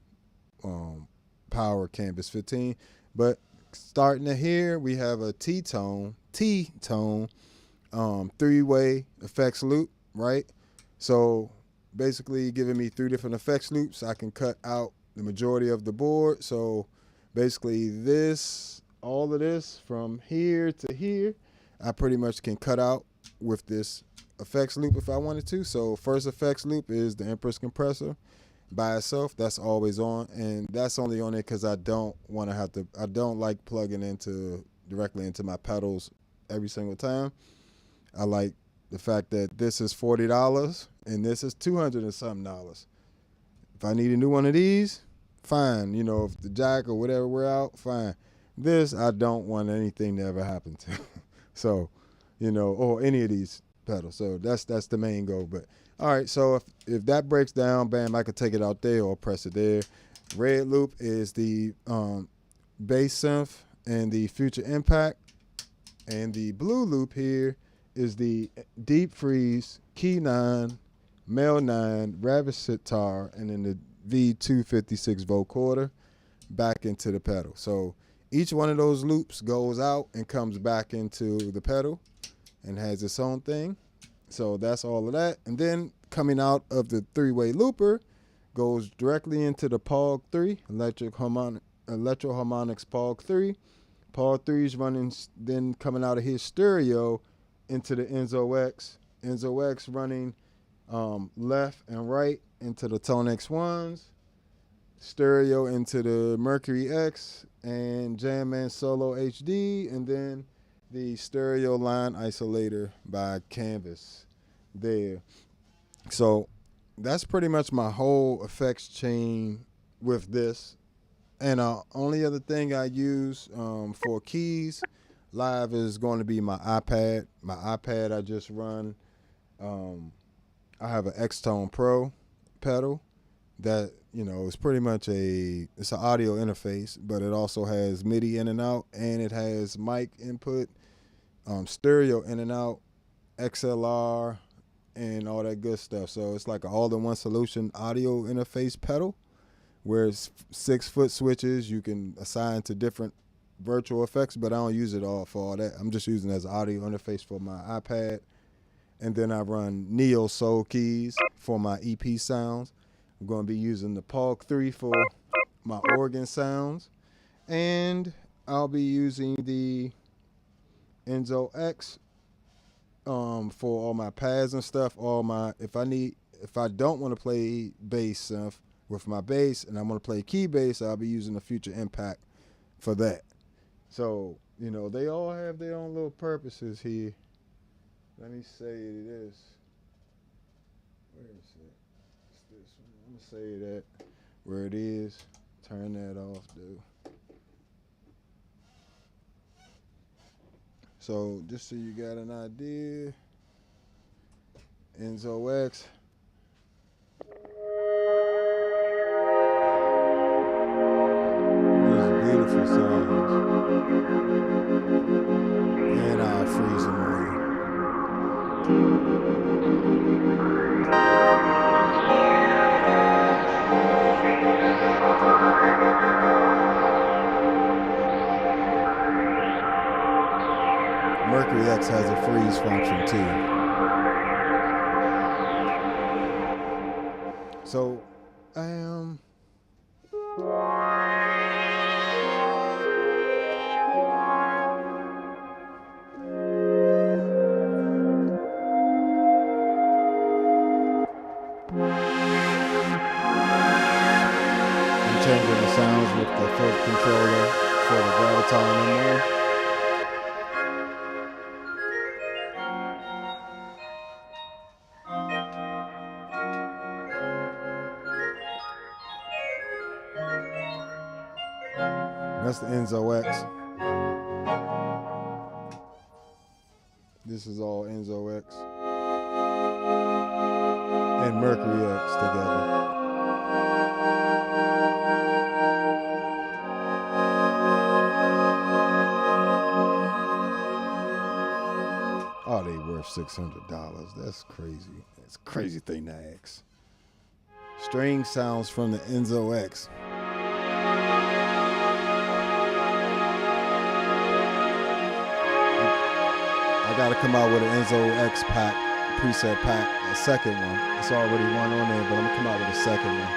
Power Canvas 15. But starting to here, we have a T-tone, three-way effects loop, right? So basically giving me 3 different effects loops. I can cut out the majority of the board. So basically this, all of this from here to here, I pretty much can cut out with this effects loop if I wanted to. So first effects loop is the Empress compressor by itself. That's always on, and that's only on it because I don't want to have to, I don't like plugging directly into my pedals every single time. I like the fact that this is $40 and this is $200 and something. If I need a new one of these, fine. You know, if the jack or whatever we're out, fine. This, I don't want anything to ever happen to. So, you know, or any of these pedals. So that's the main goal. But all right, so if that breaks down, bam, I could take it out there or press it there. Red loop is the bass synth and the future impact. And the blue loop here is the deep freeze, key 9, male 9, ravish sitar, and then the V256 vocoder back into the pedal. So each one of those loops goes out and comes back into the pedal and has its own thing. So that's all of that. And then coming out of the 3-way looper goes directly into the POG 3, Electro-Harmonics POG 3. POG 3 is running, then coming out of his stereo into the Enzo X. Enzo X running left and right into the ToneX 1s. Stereo into the Mercury X and Jam Man Solo HD. And then the stereo line isolator by Canvas there. So that's pretty much my whole effects chain with this. And only other thing I use for keys live is going to be my iPad. My iPad, I just run, I have an X-Tone Pro pedal that, you know, is pretty much it's an audio interface, but it also has MIDI in and out, and it has mic input, stereo in and out, XLR, and all that good stuff. So it's like an all-in-one solution audio interface pedal, where it's 6-foot switches you can assign to different virtual effects, but I don't use it all for all that. I'm just using it as an audio interface for my iPad. And then I run Neo Soul keys for my EP sounds. I'm going to be using the POG 3 for my organ sounds. And I'll be using the Enzo X for all my pads and stuff. If I don't want to play bass synth with my bass and I want to play key bass, I'll be using the Future Impact for that. So, you know, they all have their own little purposes here. Let me say this. Where is it? It's this one. I'm going to say that where it is. Turn that off, dude. So, just so you got an idea, Enzo X. These beautiful sounds. And I'll freeze them on you. Mercury X has a freeze function too. So I am changing the sounds with the foot controller for the graviton in there. That's the Enzo X. This is all Enzo X and Mercury X together. worth $600. That's crazy. It's a crazy thing to ask. String sounds from the Enzo X. I gotta come out with an Enzo X pack, preset pack, a second one. It's already one on there, but I'm gonna come out with a second one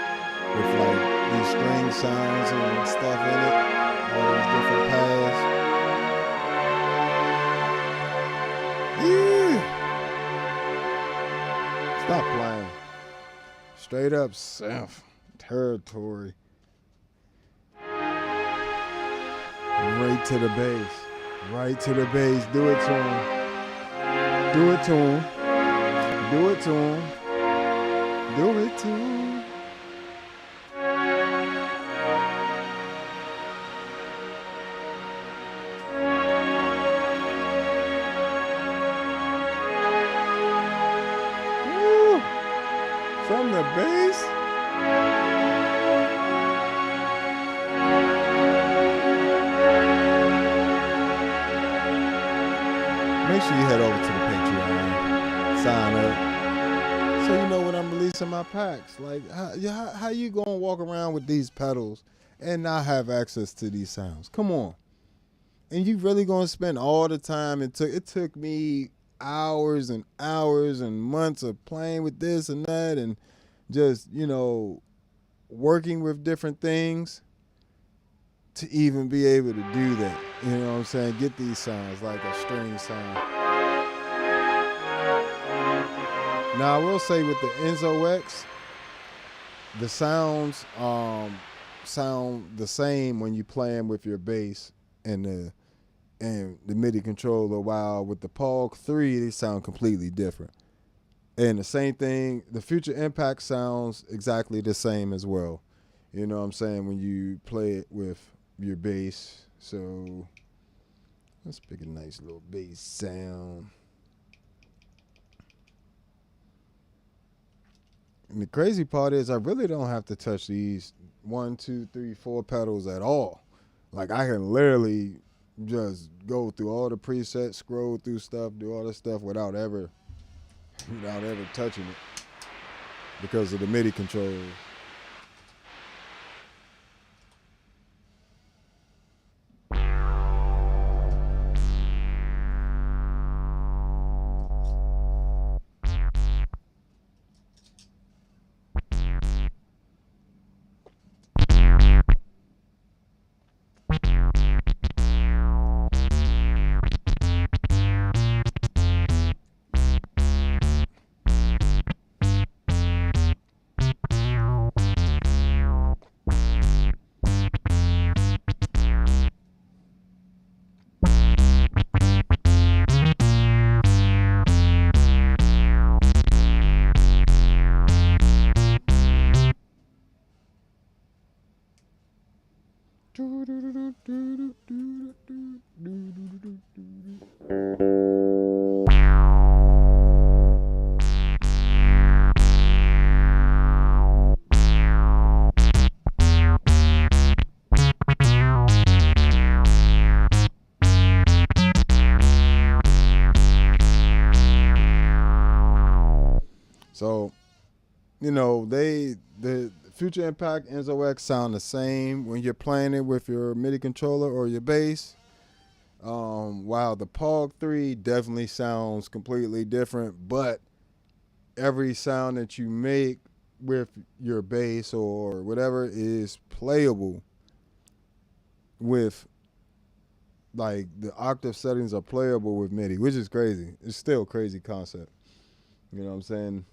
with like these string sounds and stuff in it, all these different paths. Yeah. Stop playing. Straight up South territory. Right to the bass. Right to the bass. Do it to him. Do it to him. Do it to him. Do it to him. Woo. From the bass. Make sure you head over to the Patreon, sign up, so you know when I'm releasing my packs. Like, how you gonna walk around with these pedals and not have access to these sounds? Come on. And you really gonna spend all the time it took me hours and hours and months of playing with this and that and just, working with different things to even be able to do that. You know what I'm saying? Get these sounds like a string sound. Now I will say with the Enzo X, the sounds sound the same when you playing with your bass and the MIDI controller, while with the POG 3 they sound completely different. And the same thing, the Future Impact sounds exactly the same as well. You know what I'm saying? When you play it with your bass. So let's pick a nice little bass sound. And the crazy part is I really don't have to touch these 1, 2, 3, 4 pedals at all. Like I can literally just go through all the presets, scroll through stuff, do all this stuff without ever touching it because of the MIDI controls. So, the Future Impact Enzo X sound the same when you're playing it with your MIDI controller or your bass. While the POG 3 definitely sounds completely different, but every sound that you make with your bass or whatever is playable with, like, the octave settings are playable with MIDI, which is crazy. It's still a crazy concept. You know what I'm saying?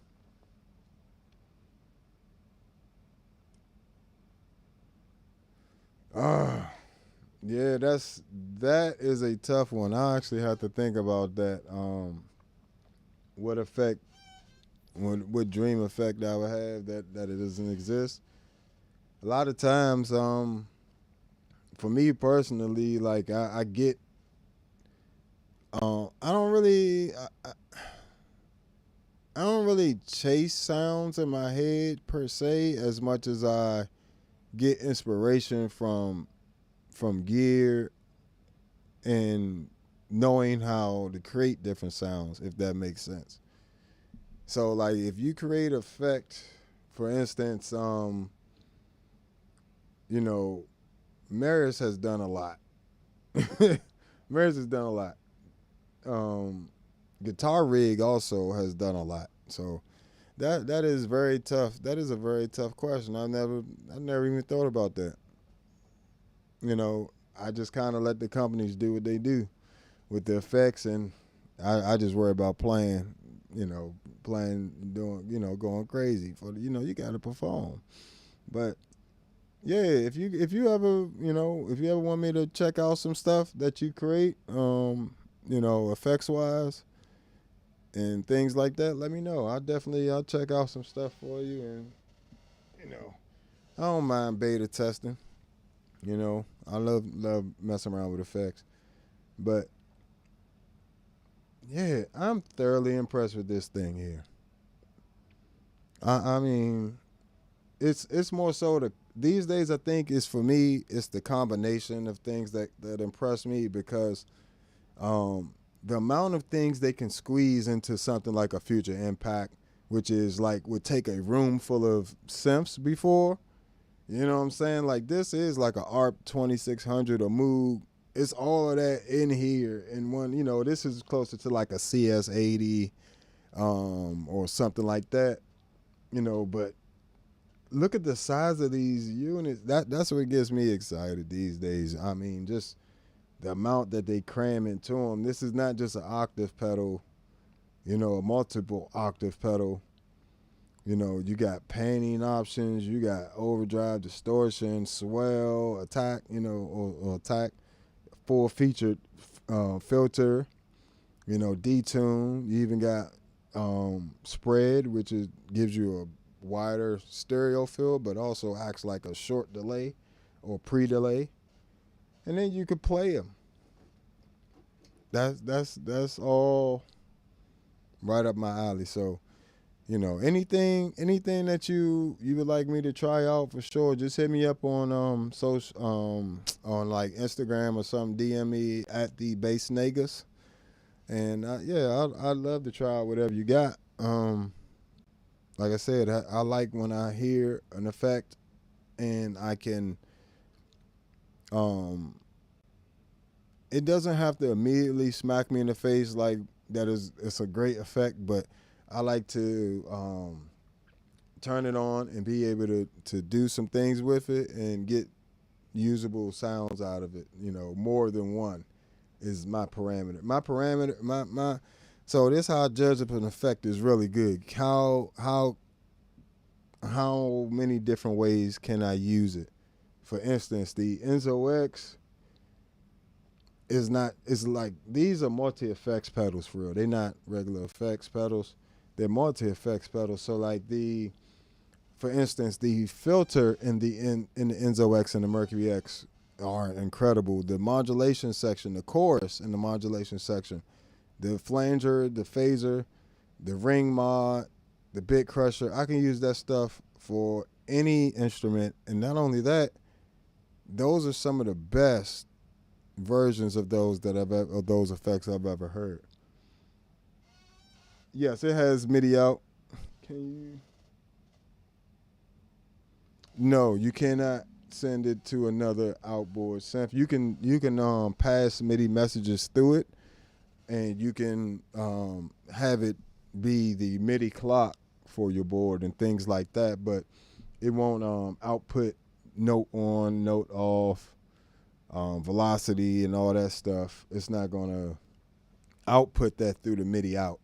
Yeah, that is a tough one. I actually have to think about that. What effect, what dream effect I would have that it doesn't exist. A lot of times, for me personally, like I get, I don't really chase sounds in my head per se as much as I get inspiration from gear and knowing how to create different sounds, if that makes sense. So like if you create effect, for instance, you know, Meris has done a lot. Meris has done a lot. Guitar Rig also has done a lot. So that is very tough. That is a very tough question. I never even thought about that. You know, I just kind of let the companies do what they do with the effects, and I just worry about playing, doing, going crazy for the, you got to perform. But yeah, if you ever, if you ever want me to check out some stuff that you create, effects wise and things like that, let me know. I'll check out some stuff for you, and I don't mind beta testing. I love messing around with effects, but yeah, I'm thoroughly impressed with this thing here. I mean, it's more so these days. I think it's for me. It's the combination of things that impress me, because the amount of things they can squeeze into something like a Future Impact, which is like would take a room full of synths before. You know what I'm saying? Like this is like a ARP 2600 or Moog. It's all of that in here in one. This is closer to like a CS80 or something like that. But look at the size of these units. That's what gets me excited these days. I mean, just the amount that they cram into them. This is not just an octave pedal, a multiple octave pedal. You got panning options, you got overdrive, distortion, swell, attack, or attack, full featured filter, detune. You even got spread, which gives you a wider stereo field, but also acts like a short delay or pre-delay. And then you could play them. That's all right up my alley. So, anything that you would like me to try out, for sure, just hit me up on on like Instagram or something. DM me at the Bass Negus, and I'd love to try out whatever you got. Like I said, I like when I hear an effect and I can it doesn't have to immediately smack me in the face like that it's a great effect, but I like to turn it on and be able to do some things with it and get usable sounds out of it. More than one is my parameter. So this how I judge if an effect is really good. How many different ways can I use it? For instance, the Enzo X is like these are multi-effects pedals for real. They're not regular effects pedals. They're multi-effects pedals. So like for instance, the filter in the Enzo X and the Mercury X are incredible. The modulation section, the chorus in the modulation section, the flanger, the phaser, the ring mod, the bit crusher. I can use that stuff for any instrument. And not only that, those are some of the best versions of those those effects I've ever heard. Yes, it has MIDI out. Can you? No, you cannot send it to another outboard synth. You can pass MIDI messages through it, and you can have it be the MIDI clock for your board and things like that. But it won't output note on, note off, velocity, and all that stuff. It's not gonna output that through the MIDI out.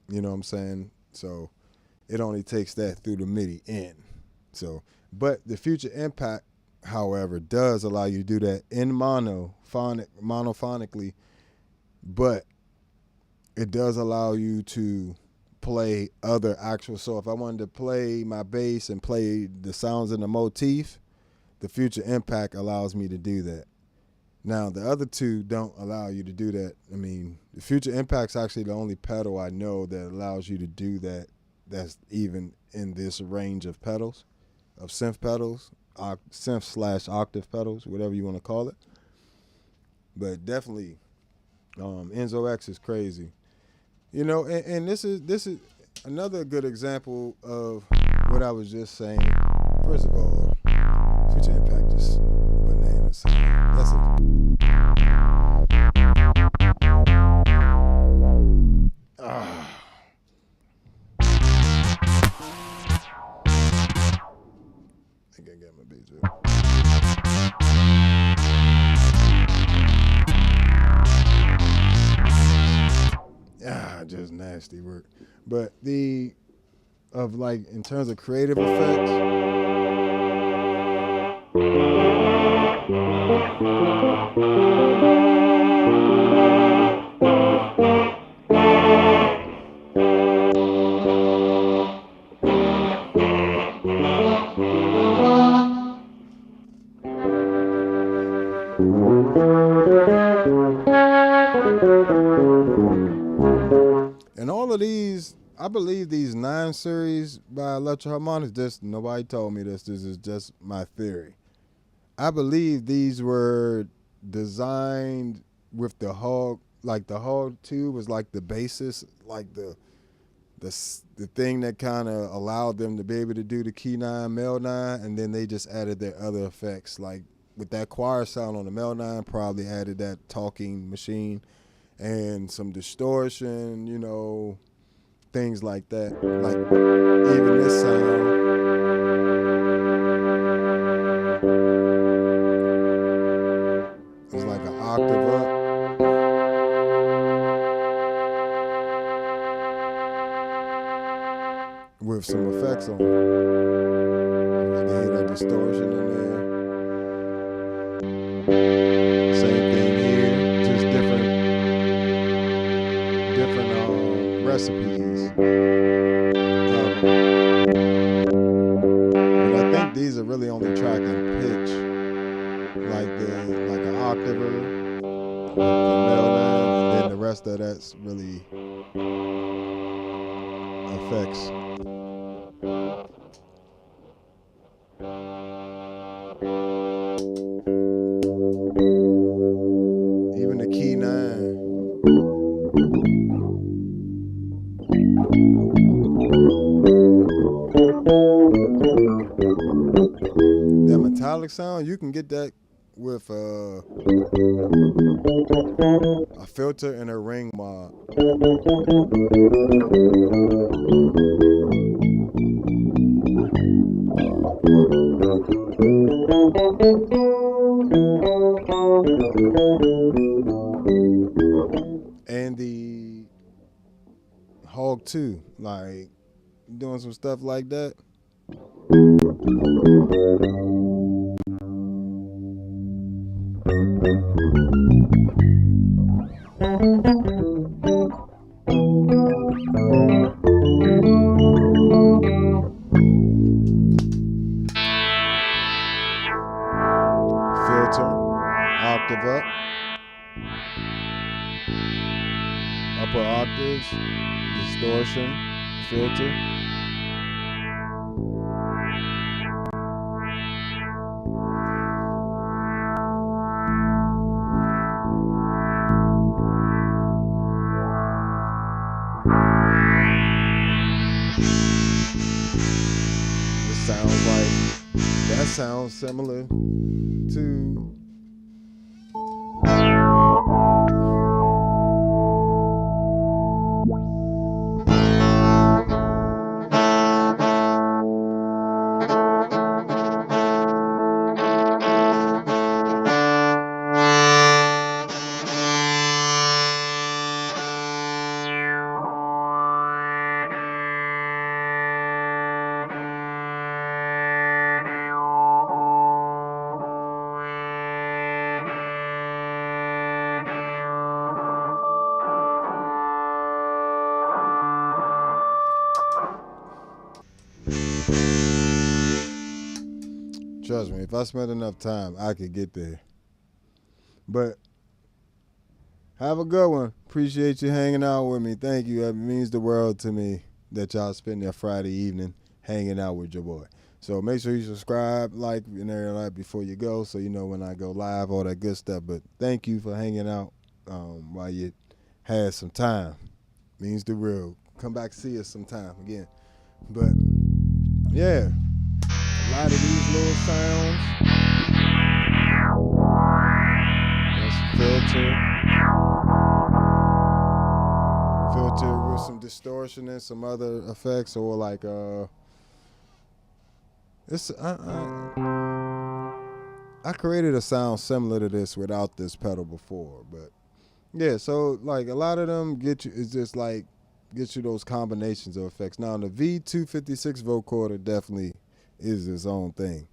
You know what I'm saying? So it only takes that through the MIDI in. So, but the Future Impact, however, does allow you to do that in monophonically, but it does allow you to play other actual. So if I wanted to play my bass and play the sounds in the motif, the Future Impact allows me to do that. Now, the other two don't allow you to do that. I mean, the Future Impact's actually the only pedal I know that allows you to do that. That's even in this range of pedals, of synth pedals, synth/octave pedals, whatever you want to call it. But definitely Enzo X is crazy. You know, and this is another good example of what I was just saying. First of all, Future Impact is banana sound. That's it. I think I got my beats up. Just nasty work. But in terms of creative effects, and all of these, I believe these 9 series by Electro Harmonics, this, nobody told me this is just my theory. I believe these were designed with the Hog, like the Hog 2 was like the basis, like the thing that kind of allowed them to be able to do the key 9, mel 9, and then they just added their other effects. Like with that choir sound on the mel 9, probably added that talking machine and some distortion, you know, things like that. Like even this sound. It's like an octave up. With some effects on it. You can hear that distortion in there. Same thing here, just different recipes. But I think these are really only tracking pitch, like an octaver, the mel 9, and then the rest of that's really effects. Even the key 9. That metallic sound, you can get that with a filter and a ring mod. And the Hog 2, like doing some stuff like that. Filter, octave up, upper octaves, distortion, filter. That sounds similar to trust me, if I spent enough time, I could get there. But have a good one. Appreciate you hanging out with me. Thank you. It means the world to me that y'all spend their Friday evening hanging out with your boy. So make sure you subscribe, like, and everything before you go so you know when I go live, all that good stuff. But thank you for hanging out. while you had some time. Means the real. Come back see us sometime again. But yeah, a lot of these little sounds. Let's filter with some distortion and some other effects, or like it's I created a sound similar to this without this pedal before, but yeah, so like a lot of them get you, it's just like get you those combinations of effects. Now the V256 vocoder definitely is its own thing.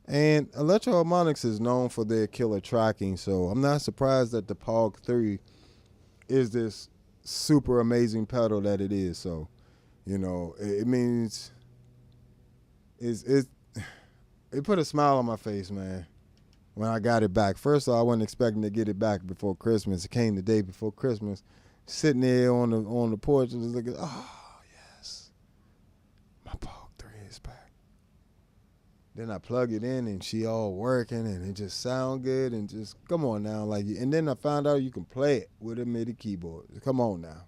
And Electro Harmonics is known for their killer tracking, so I'm not surprised that the POG 3 is this super amazing pedal that it is. So, you know, it means it put a smile on my face, man, when I got it back. First of all, I wasn't expecting to get it back before Christmas. It came the day before Christmas. Sitting there on the porch and just looking, oh yes, my POG 3 is back. Then I plug it in and she all working and it just sound good and just come on now, like. And then I found out you can play it with a MIDI keyboard. Come on now,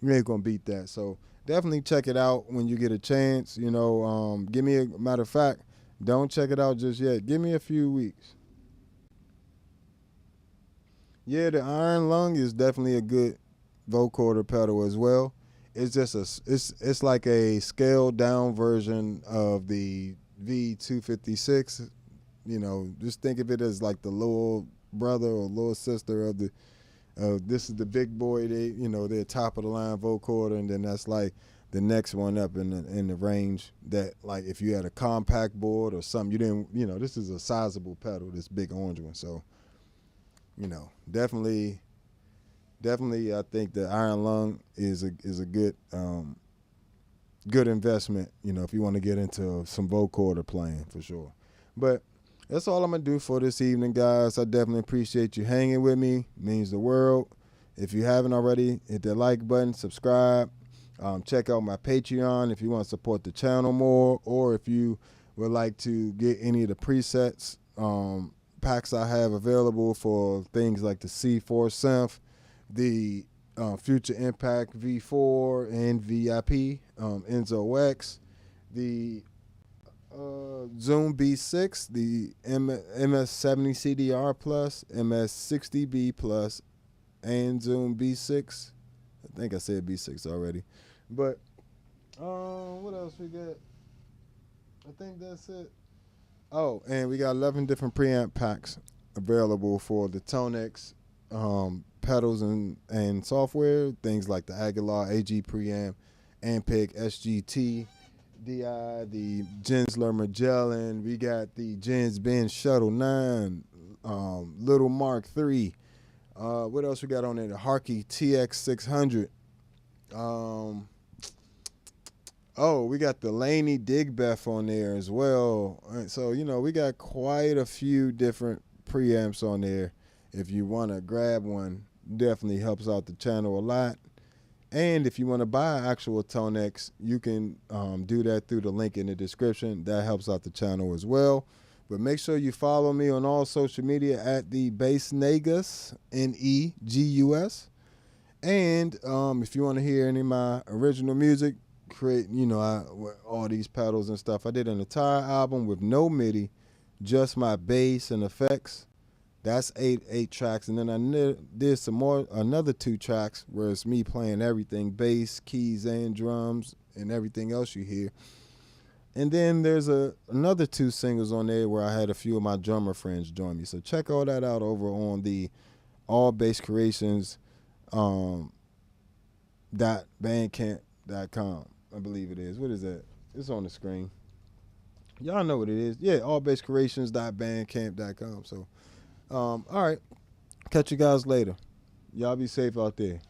you ain't gonna beat that. So definitely check it out when you get a chance. You know, give me a matter of fact, don't check it out just yet. Give me a few weeks. Yeah, the Iron Lung is definitely a good vocoder pedal as well. It's just it's like a scaled down version of the V256. You know, just think of it as like the little brother or little sister of the this is the big boy. They're top of the line vocoder, and then that's like the next one up in the range. That, like, if you had a compact board or something, you didn't, this is a sizable pedal, this big orange one. So, definitely I think the Iron Lung is a good good investment, if you want to get into some vocoder playing, for sure. But that's all I'm going to do for this evening, guys. I definitely appreciate you hanging with me. It means the world. If you haven't already, hit that like button, subscribe. Check out my Patreon if you want to support the channel more, or if you would like to get any of the presets, packs I have available for things like the C4 synth, the Future Impact V4 and VIP, Enzo X, the Zoom B6, the MS-70 Plus, MS-60B Plus, and Zoom B6. I think I said B6 already. But what else we got? I think that's it. Oh, and we got 11 different preamp packs available for the ToneX pedals and software. Things like the Aguilar AG preamp, Ampeg SGT, DI, the Gensler Magellan. We got the Gens Benz Shuttle 9, Little Mark 3. What else we got on there? The Harkey TX 600. We got the Laney Digbeth on there as well. So, we got quite a few different preamps on there. If you want to grab one, definitely helps out the channel a lot. And if you want to buy actual ToneX, you can do that through the link in the description. That helps out the channel as well. But make sure you follow me on all social media at the Bass Negus, Negus. And if you want to hear any of my original music, all these pedals and stuff. I did an entire album with no MIDI, just my bass and effects. That's eight tracks. And then I did another 2 tracks where it's me playing everything, bass, keys, and drums, and everything else you hear. And then there's another 2 singles on there where I had a few of my drummer friends join me. So check all that out over on the allbasscreations.bandcamp.com. I believe it is. What is that? It's on the screen. Y'all know what it is. Yeah, allbasscreations.bandcamp.com. So, all right. Catch you guys later. Y'all be safe out there.